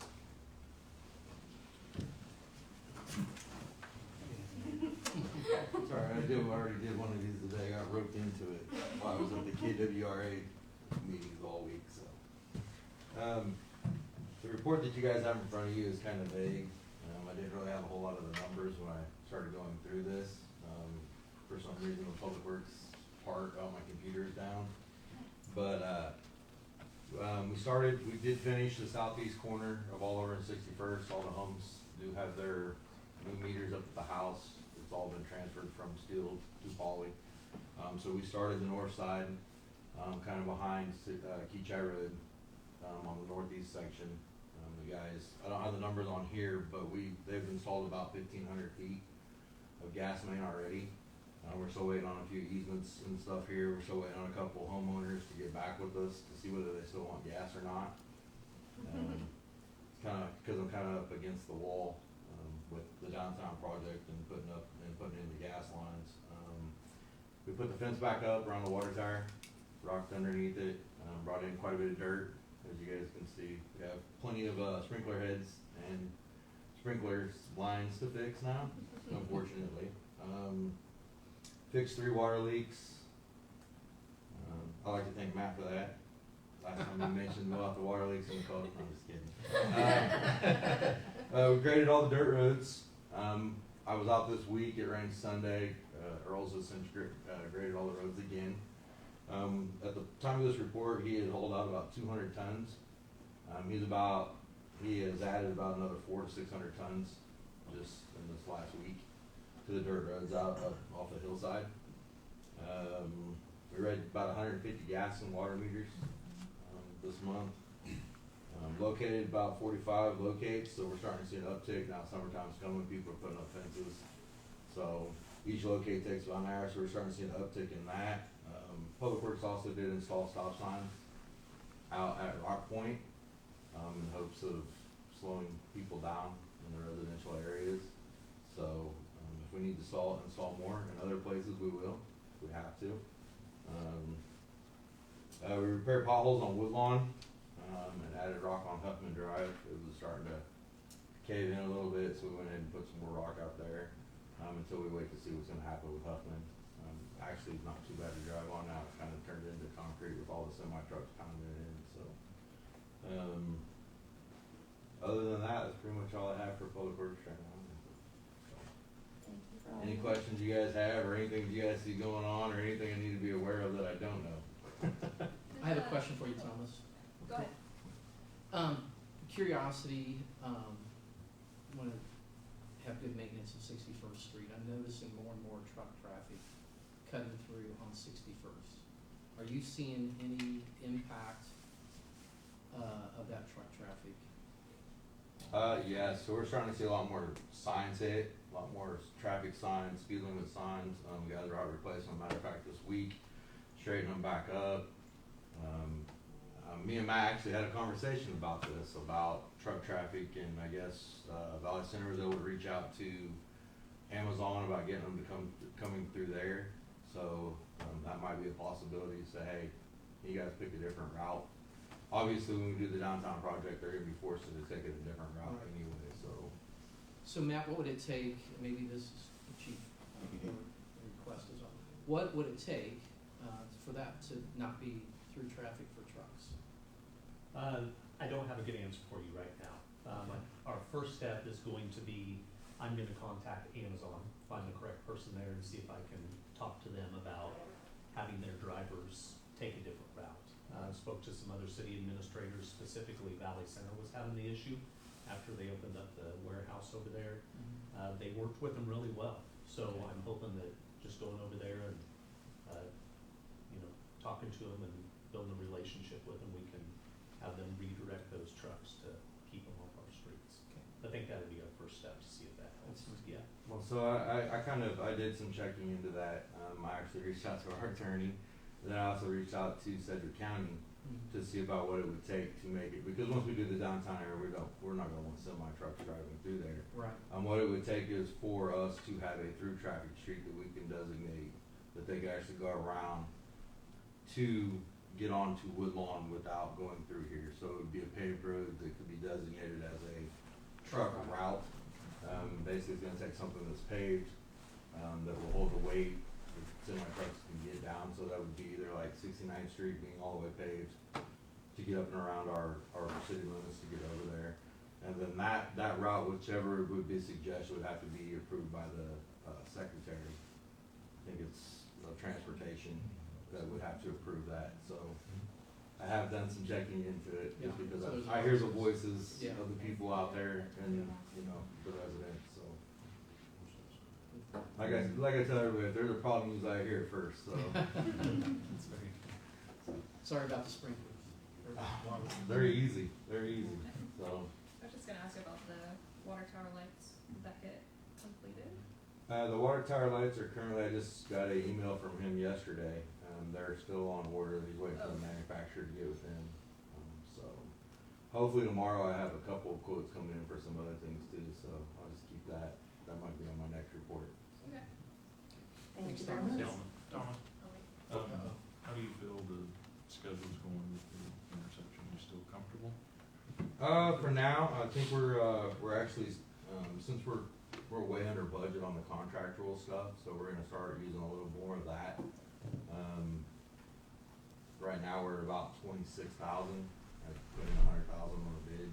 S14: Sorry, I already did one of these today. I got roped into it while I was at the KWRA meetings all week. So The report that you guys have in front of you is kind of vague. I didn't really have a whole lot of the numbers when I started going through this. For some reason, the Public Works part of my computer's down. But, we did finish the southeast corner of all over in 61st. All the homes do have their new meters up at the house. It's all been transferred from steel to poly. So we started the north side, kind of behind Kechi Road, on the northeast section. The guys, I don't have the numbers on here, but they've installed about 1,500 feet of gas main already. We're still waiting on a few easements and stuff here. We're still waiting on a couple homeowners to get back with us to see whether they still want gas or not. Because I'm kind of up against the wall with the downtown project and putting in the gas lines. We put the fence back up around the water tower, rocked underneath it, brought in quite a bit of dirt. As you guys can see, we have plenty of sprinkler heads and sprinkler lines to fix now, unfortunately. Fixed 3 water leaks. I like to thank Matt for that. Last time you mentioned about the water leaks in the code. I'm just kidding. We graded all the dirt roads. I was out this week. It rained Sunday. Earl's has since graded all the roads again. At the time of this report, he had hauled out about 200 tons. He has added about another 400 to 600 tons just in this last week to the dirt roads out up off the hillside. We read about 150 gas and water meters this month. Located about 45 locates, so we're starting to see an uptick now. Summertime's coming, people are putting up fences. So each locate takes about an hour, so we're starting to see an uptick in that. Public Works also did install stop signs out at Rock Point in hopes of slowing people down in the residential areas. So if we need to install more in other places, we will. We have to. We repaired potholes on Woodlawn and added rock on Huffman Drive. It was starting to cave in a little bit, so we went ahead and put some more rock out there until we wait to see what's going to happen with Huffman. Actually, it's not too bad to drive on now. It's kind of turned into concrete with all the semi trucks pounding it in. So, other than that, that's pretty much all I have for Public Works right now.
S5: Thank you for all
S14: Any
S5: that.
S14: questions you guys have, or anything you guys see going on, or anything I need to be aware of that I don't know?
S12: I have a question for you, Thomas.
S2: Go ahead.
S12: Curiosity, want to have good maintenance of 61st Street. I'm noticing more and more truck traffic cutting through on 61st. Are you seeing any impact of that truck traffic?
S14: Yeah, so we're starting to see a lot more signs hit, a lot more traffic signs, speed limit signs. We got the route replacement, matter of fact, this week, straighten them back up. Me and Matt actually had a conversation about this, about truck traffic, and I guess Valley Center was able to reach out to Amazon about getting them to coming through there. So that might be a possibility. Say, hey, you guys pick a different route. Obviously, when we do the downtown project, they're going to be forced to take a different route anyway.
S12: So Matt, what would it take? Maybe this is the chief request as well. What would it take for that to not be through traffic for trucks?
S10: I don't have a good answer for you right now. Our first step is going to be, I'm gonna contact Amazon, find the correct person there and see if I can talk to them about having their drivers take a different route. Spoke to some other city administrators, specifically Valley Center was having the issue after they opened up the warehouse over there. They worked with them really well. So I'm hoping that just going over there and, talking to them and building a relationship with them, we can have them redirect those trucks to keep them off our streets. I think that would be our first step to see if that helps. Yeah.
S14: Well, so I did some checking into that. I actually reached out to our attorney. Then I also reached out to Sedgwick County to see about what it would take to make it, because once we do the downtown area, we're not going to want semi trucks driving through there.
S12: Right.
S14: What it would take is for us to have a through traffic street that we can designate, that they can actually go around to get onto Woodlawn without going through here. So it would be a paved road that could be designated as a truck route. Basically, it's going to take something that's paved that will hold the weight that semi trucks can get down. So that would be either like 69th Street being all the way paved to get up and around our city limits to get over there. And then that route, whichever would be suggested, would have to be approved by the secretary. I think it's transportation that would have to approve that, so. I have done some checking into it, just
S12: Yeah,
S14: because
S12: so there's
S14: I hear the voices
S12: Yeah.
S14: of the people out there and, you know, the residents, so. Like I tell everybody, if there's a problem, I hear it first, so.
S12: That's very, sorry about the sprinklers.
S14: Very easy, so.
S2: I was just gonna ask about the water tower lights. Did that get completed?
S14: The water tower lights are currently, I just got an email from him yesterday, they're still on order, he's waiting for the manufacturer to get with him. So, hopefully tomorrow I have a couple of quotes coming in for some other things too, so I'll just keep that might be on my next report.
S2: Okay.
S5: Thank you
S12: Thanks,
S5: very
S12: Thomas.
S5: much.
S4: Donna, how do you feel the schedule's going with the intersection? You still comfortable?
S14: For now, I think we're actually, since we're way under budget on the contractual stuff, so we're gonna start using a little more of that. Right now, we're at about 26,000, I put in 100,000 on a bid.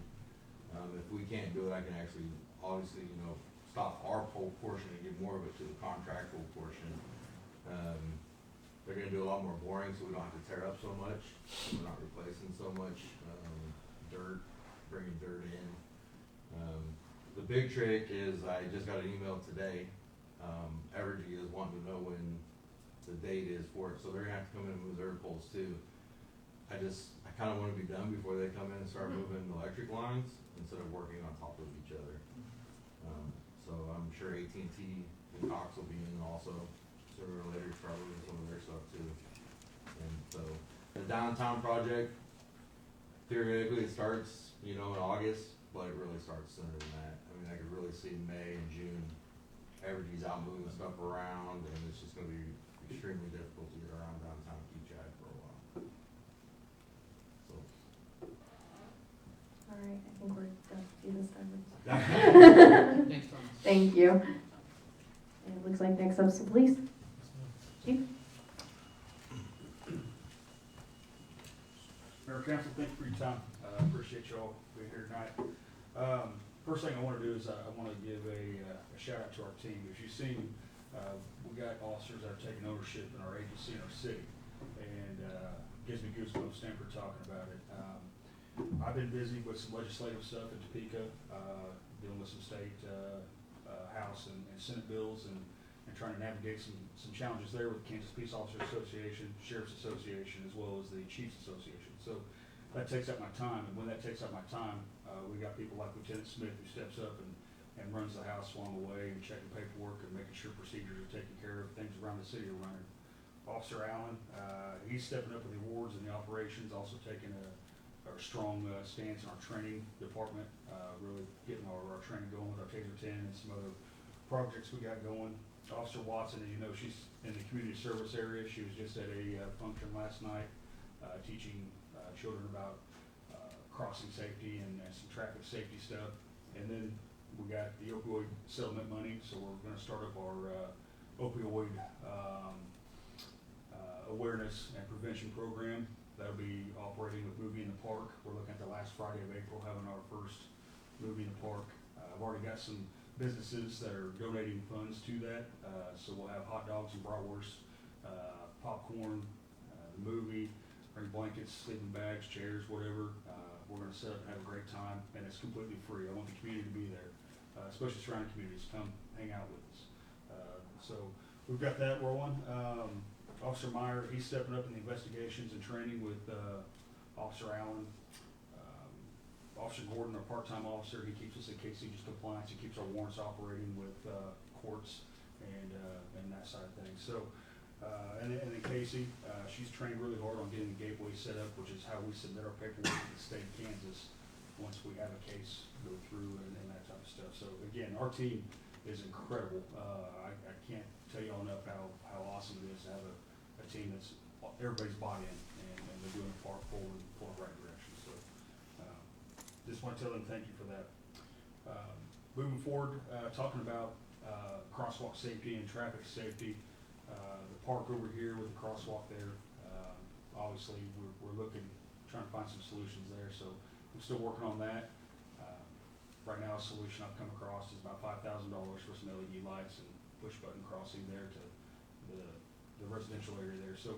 S14: If we can't do it, I can actually, obviously, you know, stop our whole portion and give more of it to the contractual portion. They're gonna do a lot more boring, so we don't have to tear up so much, we're not replacing so much, dirt, bringing dirt in. The big trick is, I just got an email today, Evergy is wanting to know when the date is for it, so they're gonna have to come in and move their poles too. I kinda wanna be done before they come in and start moving the electric lines, instead of working on top of each other. So I'm sure AT&T and Cox will be in also, sooner or later, probably with some of their stuff too. And so, the downtown project, theoretically it starts, you know, in August, but it really starts sooner than that. I mean, I could really see May and June, everybody's out moving stuff around, and it's just gonna be extremely difficult to get around downtown Kechi for a while. So.
S5: All right, I think we're done to do this time.
S12: Thanks, Thomas.
S5: Thank you. And it looks like next up's the police. Chief?
S1: Mayor, Council, thank you for your time. Appreciate y'all being here tonight. First thing I want to do is I want to give a shout out to our team. As you've seen, we got officers that are taking ownership in our agency in our city, and gives me goosebumps standing for talking about it. I've been busy with some legislative stuff in Topeka, dealing with some state House and Senate bills, and trying to navigate some challenges there with Kansas Peace Officers Association, Sheriff's Association, as well as the Chiefs Association. So that takes up my time, and when that takes up my time, we got people like Lieutenant Smith who steps up and runs the house along the way, and checking paperwork and making sure procedures are taken care of, things around the city are running. Officer Allen, he's stepping up with the awards and the operations, also taking a strong stance in our training department, really getting our training going with our Taser 10 and some other projects we got going. Officer Watson, as you know, she's in the community service area. She was just at a function last night, teaching children about crossing safety and some traffic safety stuff. And then we got the opioid settlement money, so we're gonna start up our opioid awareness and prevention program. That'll be operating with Movie in the Park. We're looking at the last Friday of April, having our first Movie in the Park. I've already got some businesses that are donating funds to that, so we'll have hot dogs and bratwurst, popcorn, the movie, bring blankets, sleeping bags, chairs, whatever. We're gonna set up and have a great time, and it's completely free. I want the community to be there, especially surrounding communities, come hang out with us. So we've got that rolling. Officer Meyer, he's stepping up in the investigations and training with Officer Allen. Officer Gordon, our part-time officer, he keeps us in KC's compliance. He keeps our warrants operating with courts and that side of things. So, and then Casey, she's trained really hard on getting the gateway set up, which is how we submit our paperwork to the state of Kansas once we have a case go through and that type of stuff. So again, our team is incredible. I can't tell you all enough how awesome it is to have a team that's everybody's bought in and they're doing a part forward and pulling the right direction. So just want to tell them thank you for that. Moving forward, talking about crosswalk safety and traffic safety, the park over here with the crosswalk there, obviously we're looking trying to find some solutions there, so I'm still working on that. Right now, a solution I've come across is about $5,000 for some LED lights and push button crossing there to the residential area there. So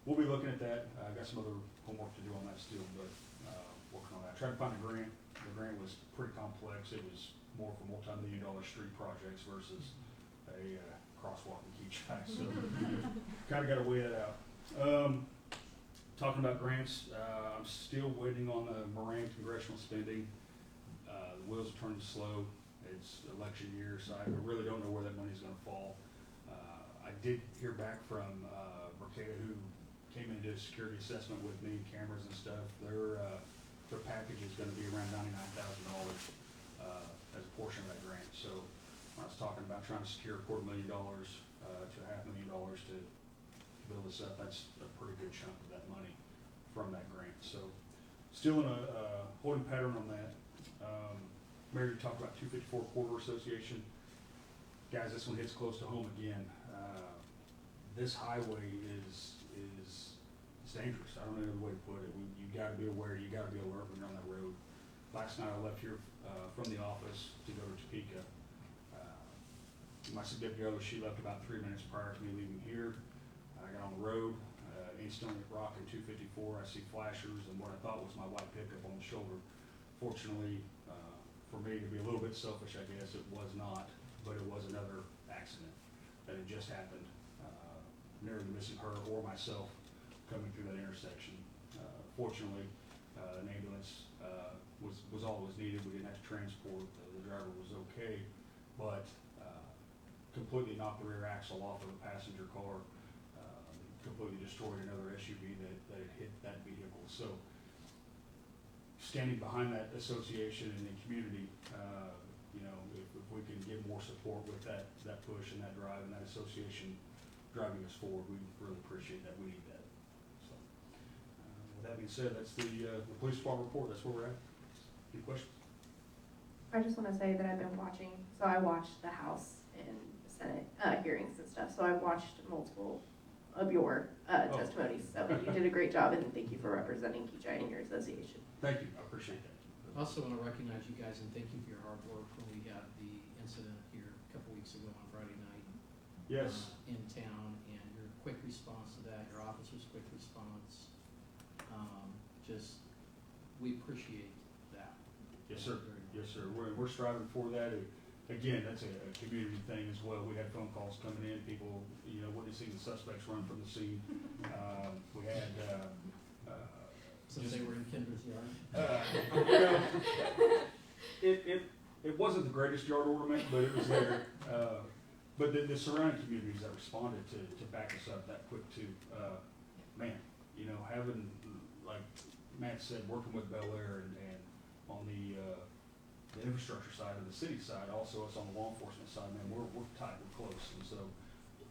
S1: we'll be looking at that. I got some other homework to do on that still, but working on that. Tried to find a grant. The grant was pretty complex. It was more for multi-million-dollar street projects versus a crosswalk in Kechi. So kind of got to weigh that out. Talking about grants, I'm still waiting on the Moran congressional spending. The wheels are turning slow. It's election year, so I really don't know where that money's going to fall. I did hear back from Mercado, who came in and did a security assessment with me, cameras and stuff. Their package is going to be around $99,000 as a portion of that grant. So I was talking about trying to secure $250,000 to $500,000 to build this up. That's a pretty good chunk of that money from that grant. So still in a holding pattern on that. Mary talked about 254 Corridor Association. Guys, this one hits close to home again. This highway is dangerous. I don't know another way to put it. You got to be aware. You got to be alert when you're on that road. Last night I left here from the office to go to Topeka. My significant other, she left about 3 minutes prior to me leaving here. I got on the road, instantly rocking 254. I see flashers and what I thought was my white pickup on the shoulder. Fortunately, for me to be a little bit selfish, I guess, it was not, but it was another accident that had just happened. Nearly missing her or myself coming through that intersection. Fortunately, an ambulance was all that was needed. We didn't have to transport. The driver was okay, but completely knocked the rear axle off of a passenger car, completely destroyed another SUV that had hit that vehicle. So standing behind that association and the community, you know, if we can give more support with that push and that drive and that association driving us forward, we really appreciate that. We need that. So with that being said, that's the police department report. That's where we're at. Any questions?
S5: I just want to say that I've been watching, so I watched the House and Senate hearings and stuff, so I've watched multiple of your testimonies, so you did a great job, and thank you for representing Kechi and your association.
S1: Thank you. I appreciate that.
S12: I also want to recognize you guys and thank you for your hard work when we had the incident here a couple weeks ago on Friday night.
S1: Yes.
S12: In town, and your quick response to that, your officer's quick response, we appreciate that.
S1: Yes, sir.
S12: Very much.
S1: Yes, sir. We're striving for that. Again, that's a community thing as well. We had phone calls coming in, people, you know, witnessing the suspects run from the scene. We had,
S12: Since they were in Kendra's yard.
S1: you know, it wasn't the greatest yard ornament, but it was there. But the surrounding communities that responded to back us up that quick too, man, you know, having, like Matt said, working with Bel Air and on the infrastructure side and the city side, also us on the law enforcement side, man, we're tight, we're close. And so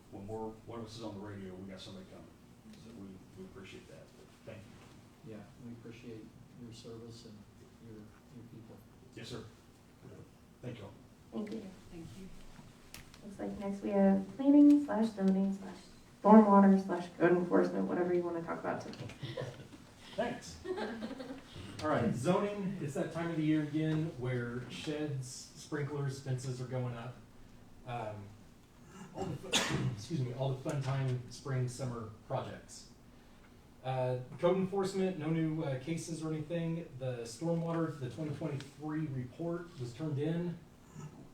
S1: when one of us is on the radio, we got somebody coming. So we appreciate that. Thank you.
S12: Yeah, we appreciate your service and your people.
S1: Yes, sir. Thank you all.
S5: Thank you.
S2: Thank you.
S5: Looks like next we have planning / zoning / stormwater / code enforcement, whatever you want to talk about today.
S11: Thanks. All right, zoning, it's that time of the year again where sheds, sprinklers, fences are going up. All the fun time spring, summer projects. Code enforcement, no new cases or anything. The stormwater, the 2023 report was turned in.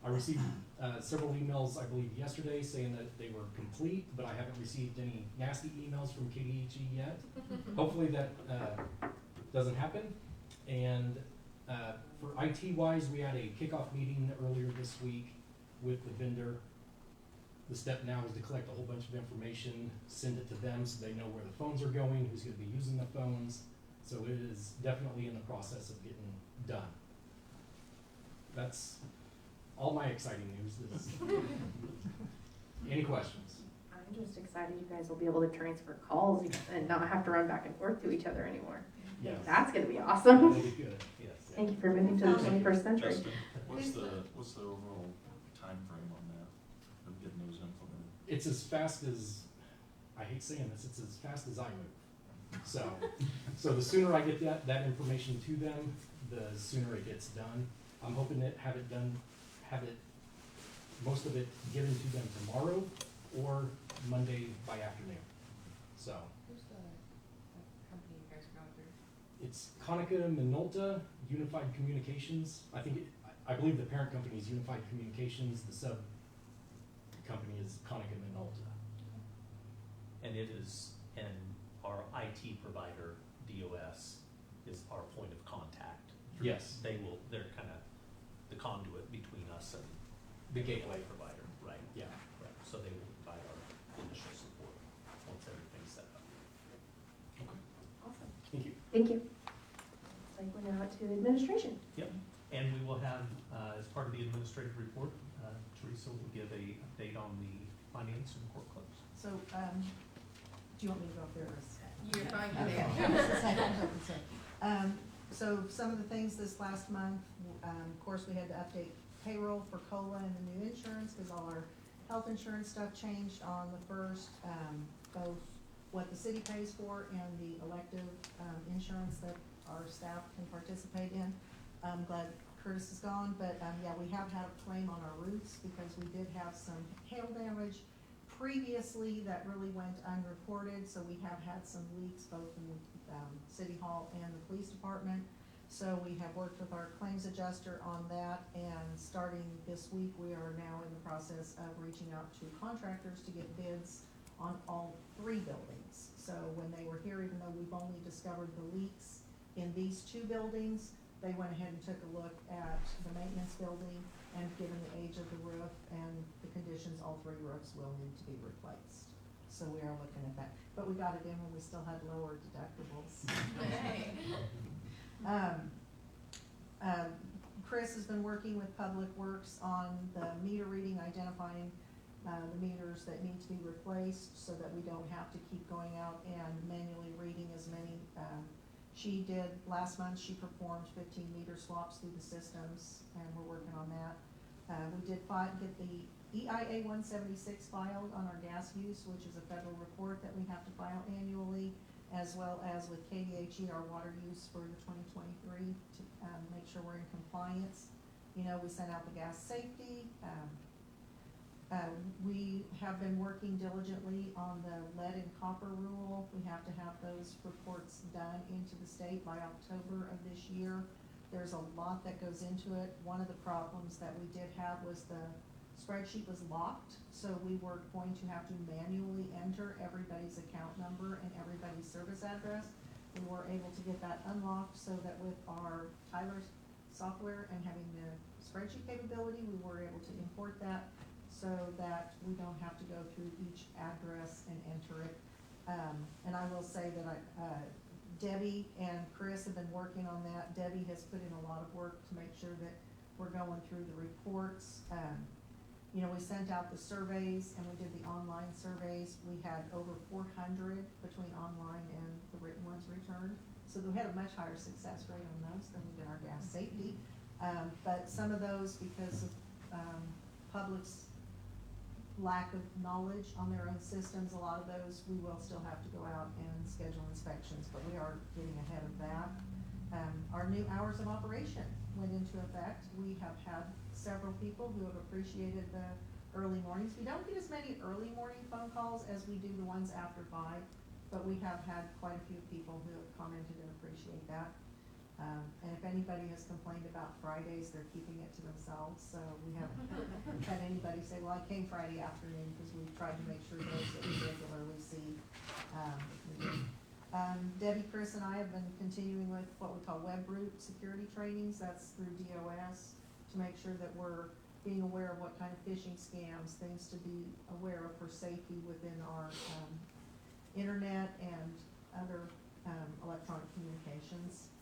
S11: I received several emails, I believe, yesterday saying that they were complete, but I haven't received any nasty emails from KDHE yet. Hopefully that doesn't happen. And for IT-wise, we had a kickoff meeting earlier this week with the vendor. The step now is to collect a whole bunch of information, send it to them so they know where the phones are going, who's going to be using the phones. So it is definitely in the process of getting done. That's all my exciting news is. Any questions?
S5: I'm just excited you guys will be able to transfer calls and not have to run back and forth to each other anymore.
S11: Yes.
S5: That's going to be awesome.
S11: That'll be good, yes.
S5: Thank you for moving to the 21st century.
S4: Justin, what's the overall time frame on that, of getting those implemented?
S11: It's as fast as, I hate saying this, it's as fast as I move.
S15: So the sooner I get that information to them, the sooner it gets done. I'm hoping to have it, most of it given to them tomorrow or Monday by afternoon. So
S2: Who's the company you guys are going through?
S15: it's Konica Minolta Unified Communications. I believe the parent company is Unified Communications, the sub company is Konica Minolta.
S10: And it is, and our IT provider, DOS, is our point of contact.
S15: Yes.
S10: They're kind of the conduit between us and
S15: The gateway provider.
S10: right?
S15: Yeah.
S10: Right, so they will provide our initial support once everything's set up.
S15: Okay.
S2: Awesome.
S15: Thank you.
S5: Thank you. Looks like we're now to administration.
S10: Yep, and we will have, as part of the administrative report, Teresa will give a update on the finance and court close.
S8: So, do you want me to go up there?
S2: You're fine
S8: So some of the things this last month, of course, we had to update payroll for COLA and the new insurance, because all our health insurance stuff changed on the first, both what the city pays for and the elective, insurance that our staff can participate in. I'm glad Curtis is gone, but, yeah, we have had a claim on our roofs, because we did have some hail damage previously that really went unreported, so we have had some leaks both in City Hall and the police department. So we have worked with our claims adjuster on that, and starting this week, we are now in the process of reaching out to contractors to get bids on all 3 buildings. So when they were here, even though we've only discovered the leaks in these 2 buildings, they went ahead and took a look at the maintenance building, and given the age of the roof and the conditions, all 3 roofs will need to be replaced. So we are looking at that, but we got it in when we still had lower deductibles. Chris has been working with Public Works on the meter reading, identifying the meters that need to be replaced, so that we don't have to keep going out and manually reading as many. She did, last month, she performed 15 meter swaps through the systems, and we're working on that. We did get the EIA 176 filed on our gas use, which is a federal report that we have to file annually, as well as with KDHE, our water use for the 2023, to make sure we're in compliance. You know, we sent out the gas safety. We have been working diligently on the lead and copper rule. We have to have those reports done into the state by October of this year. There's a lot that goes into it. One of the problems that we did have was the spreadsheet was locked, so we were going to have to manually enter everybody's account number and everybody's service address. We were able to get that unlocked, so that with our Tyler's software and having the spreadsheet capability, we were able to import that, so that we don't have to go through each address and enter it. And I will say that Debbie and Chris have been working on that. Debbie has put in a lot of work to make sure that we're going through the reports. You know, we sent out the surveys, and we did the online surveys. We had over 400 between online and the written ones returned. So we had a much higher success rate on those than we did our gas safety. But some of those, because of public's lack of knowledge on their own systems, a lot of those we will still have to go out and schedule inspections, but we are getting ahead of that. Our new hours of operation went into effect. We have had several people who have appreciated the early mornings. We don't get as many early morning phone calls as we do the ones after 5, but we have had quite a few people who have commented and appreciate that. And if anybody has complained about Fridays, they're keeping it to themselves, so we haven't had anybody say, well, I came Friday afternoon, because we've tried to make sure those that we regularly see. Debbie, Chris, and I have been continuing with what we call web root security trainings. That's through DOS, to make sure that we're being aware of what kind of phishing scams, things to be aware of for safety within our internet and other electronic communications.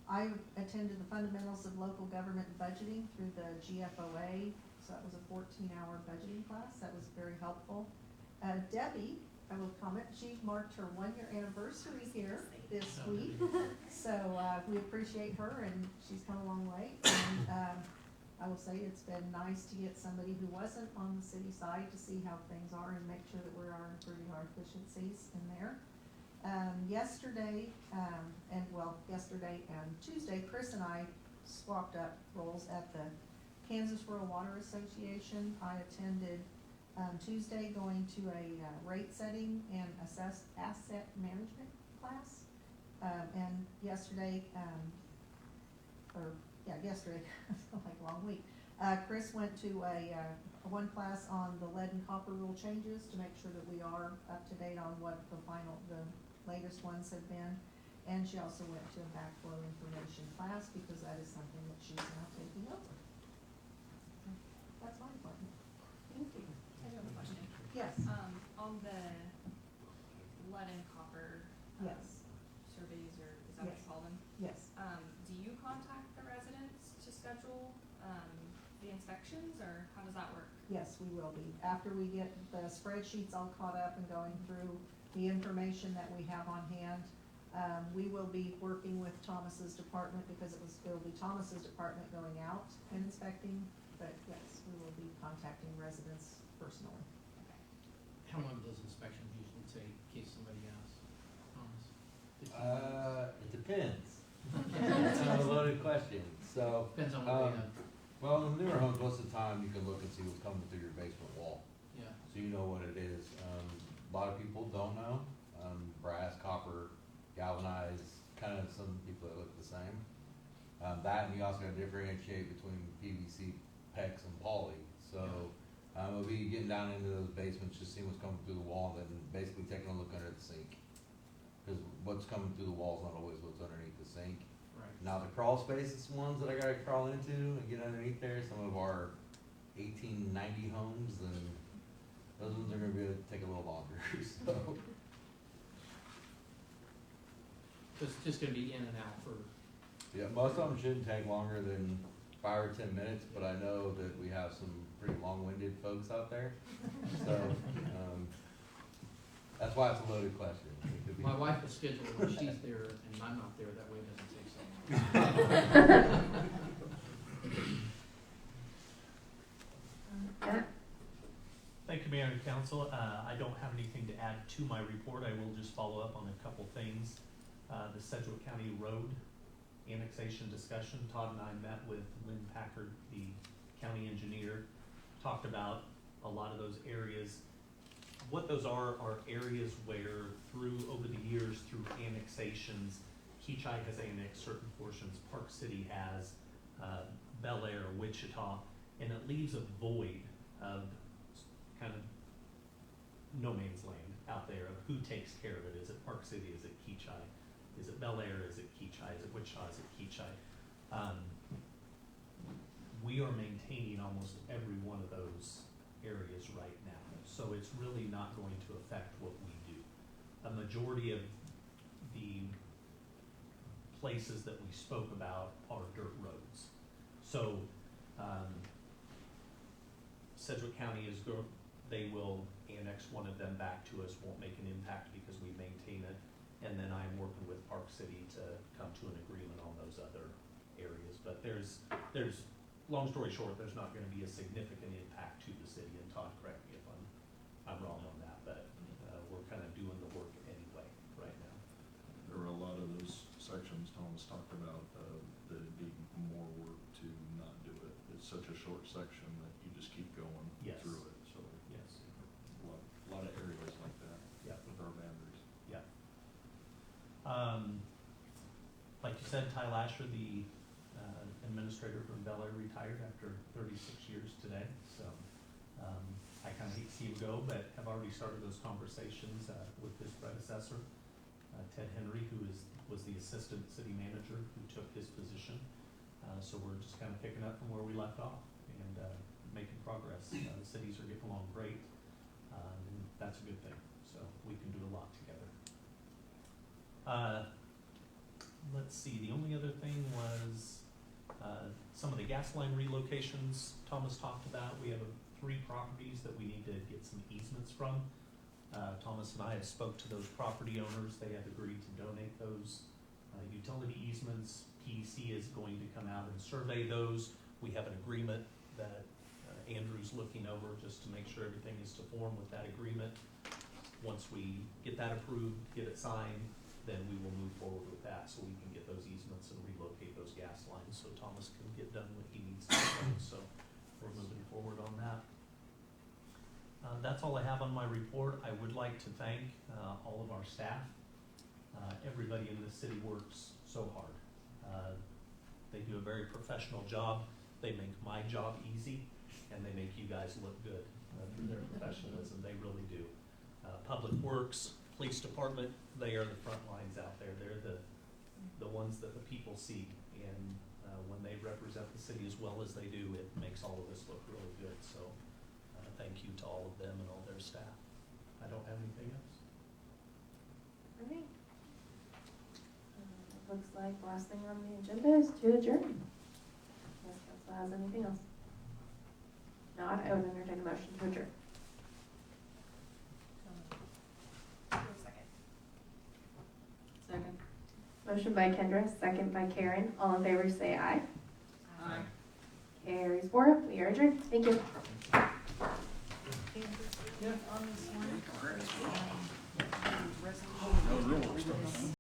S8: I attended the fundamentals of local government budgeting through the GFOA, so that was a 14-hour budgeting class. That was very helpful. Debbie, I will comment, she marked her 1-year anniversary here this week. So we appreciate her, and she's come a long way. And I will say it's been nice to get somebody who wasn't on the city side to see how things are and make sure that we are improving our efficiencies in there. Yesterday and Tuesday, Chris and I swapped up roles at the Kansas Rural Water Association. I attended Tuesday, going to a rate setting and asset management class. And yesterday, yesterday, like a long week, Chris went to one class on the lead and copper rule changes to make sure that we are up to date on what the latest ones have been. And she also went to a backflow information class because that is something that she's now taking over. That's my department.
S2: Thank you. I have a question.
S8: Yes.
S2: On the lead and copper,
S8: Yes.
S2: surveys, or is that what you call them?
S8: Yes.
S2: Do you contact the residents to schedule, the inspections, or how does that work?
S8: Yes, we will be. After we get the spreadsheets all caught up and going through the information that we have on hand, we will be working with Thomas's department because it'll be Thomas's department going out and inspecting. But yes, we will be contacting residents personally.
S12: How long does inspections usually take, in case somebody asks, Thomas?
S14: It depends. That's a loaded question. So,
S12: Depends on what they have.
S14: well, in the newer homes, most of the time you can look and see what's coming through your basement wall.
S12: Yeah.
S14: So you know what it is. A lot of people don't know. Brass, copper, galvanized, kind of some people that look the same. That, and you also gotta differentiate between PVC, PEX, and poly. So, we'll be getting down into those basements, just seeing what's coming through the wall, and then basically taking a look under the sink. Cause what's coming through the wall is not always what's underneath the sink.
S12: Right.
S14: Now, the crawl spaces ones that I gotta crawl into and get underneath there, some of our 1890 homes, and those ones are gonna be able to take a little longer, so.
S12: So it's just gonna be in and out for,
S14: Yeah, most of them shouldn't take longer than 5 or 10 minutes, but I know that we have some pretty long-winded folks out there. So, that's why it's a loaded question. It could be.
S12: my wife will schedule it when she's there and I'm not there, that way it doesn't take so long.
S5: Yeah.
S10: Thank you, Mayor and Council. I don't have anything to add to my report. I will just follow up on a couple things. The Sedgwick County Road annexation discussion. Todd and I met with Lynn Packard, the county engineer, talked about a lot of those areas. What those are areas where over the years, through annexations, Kechi has annexed certain portions, Park City has, Bel Air, Wichita, and it leaves a void of kind of no man's land out there of who takes care of it. Is it Park City? Is it Kechi? Is it Bel Air? Is it Kechi? Is it Wichita? Is it Kechi? We are maintaining almost every one of those areas right now, so it's really not going to affect what we do. A majority of the places that we spoke about are dirt roads. So Sedgwick County they will annex one of them back to us, won't make an impact because we maintain it. And then I'm working with Park City to come to an agreement on those other areas. But there's, long story short, there's not gonna be a significant impact to the city, and Todd, correct me if I'm wrong on that, but, we're kind of doing the work anyway right now.
S4: There were a lot of those sections Thomas talked about, that it'd be more work to not do it. It's such a short section that you just keep going
S10: Yes.
S4: through it, so.
S10: Yes.
S4: A lot of areas like that.
S10: Yeah.
S4: With our boundaries.
S10: Yeah. Like you said, Ty Lasher, the administrator from Bel Air, retired after 36 years today. So I kind of hate to see him go, but have already started those conversations with his predecessor, Ted Henry, who was the assistant city manager who took his position. So we're just kind of picking up from where we left off and making progress. The cities are getting along great, and that's a good thing. So we can do a lot together. Let's see, the only other thing was some of the gas line relocations Thomas talked about. We have 3 properties that we need to get some easements from. Thomas and I have spoke to those property owners. They have agreed to donate those utility easements. PEC is going to come out and survey those. We have an agreement that Andrew's looking over just to make sure everything is to form with that agreement. once we get that approved, get it signed, then we will move forward with that, so we can get those easements and relocate those gas lines, so Thomas can get done what he needs to do, so we're moving forward on that. That's all I have on my report. I would like to thank, all of our staff. Everybody in the city works so hard. They do a very professional job. They make my job easy, and they make you guys look good through their professionalism. They really do. Public Works, Police Department, they are the front lines out there. They're the ones that the people see, and when they represent the city as well as they do, it makes all of us look really good. So thank you to all of them and all their staff. I don't have anything else.
S5: All right. Looks like last thing on the agenda is to adjourn. Unless council has anything else. Not, I would entertain a motion to adjourn.
S2: Second.
S5: Motion by Kendra, second by Karen. All in favor say aye.
S2: Aye.
S5: Carries 4. We are adjourned. Thank you.
S8: On this one, resolution.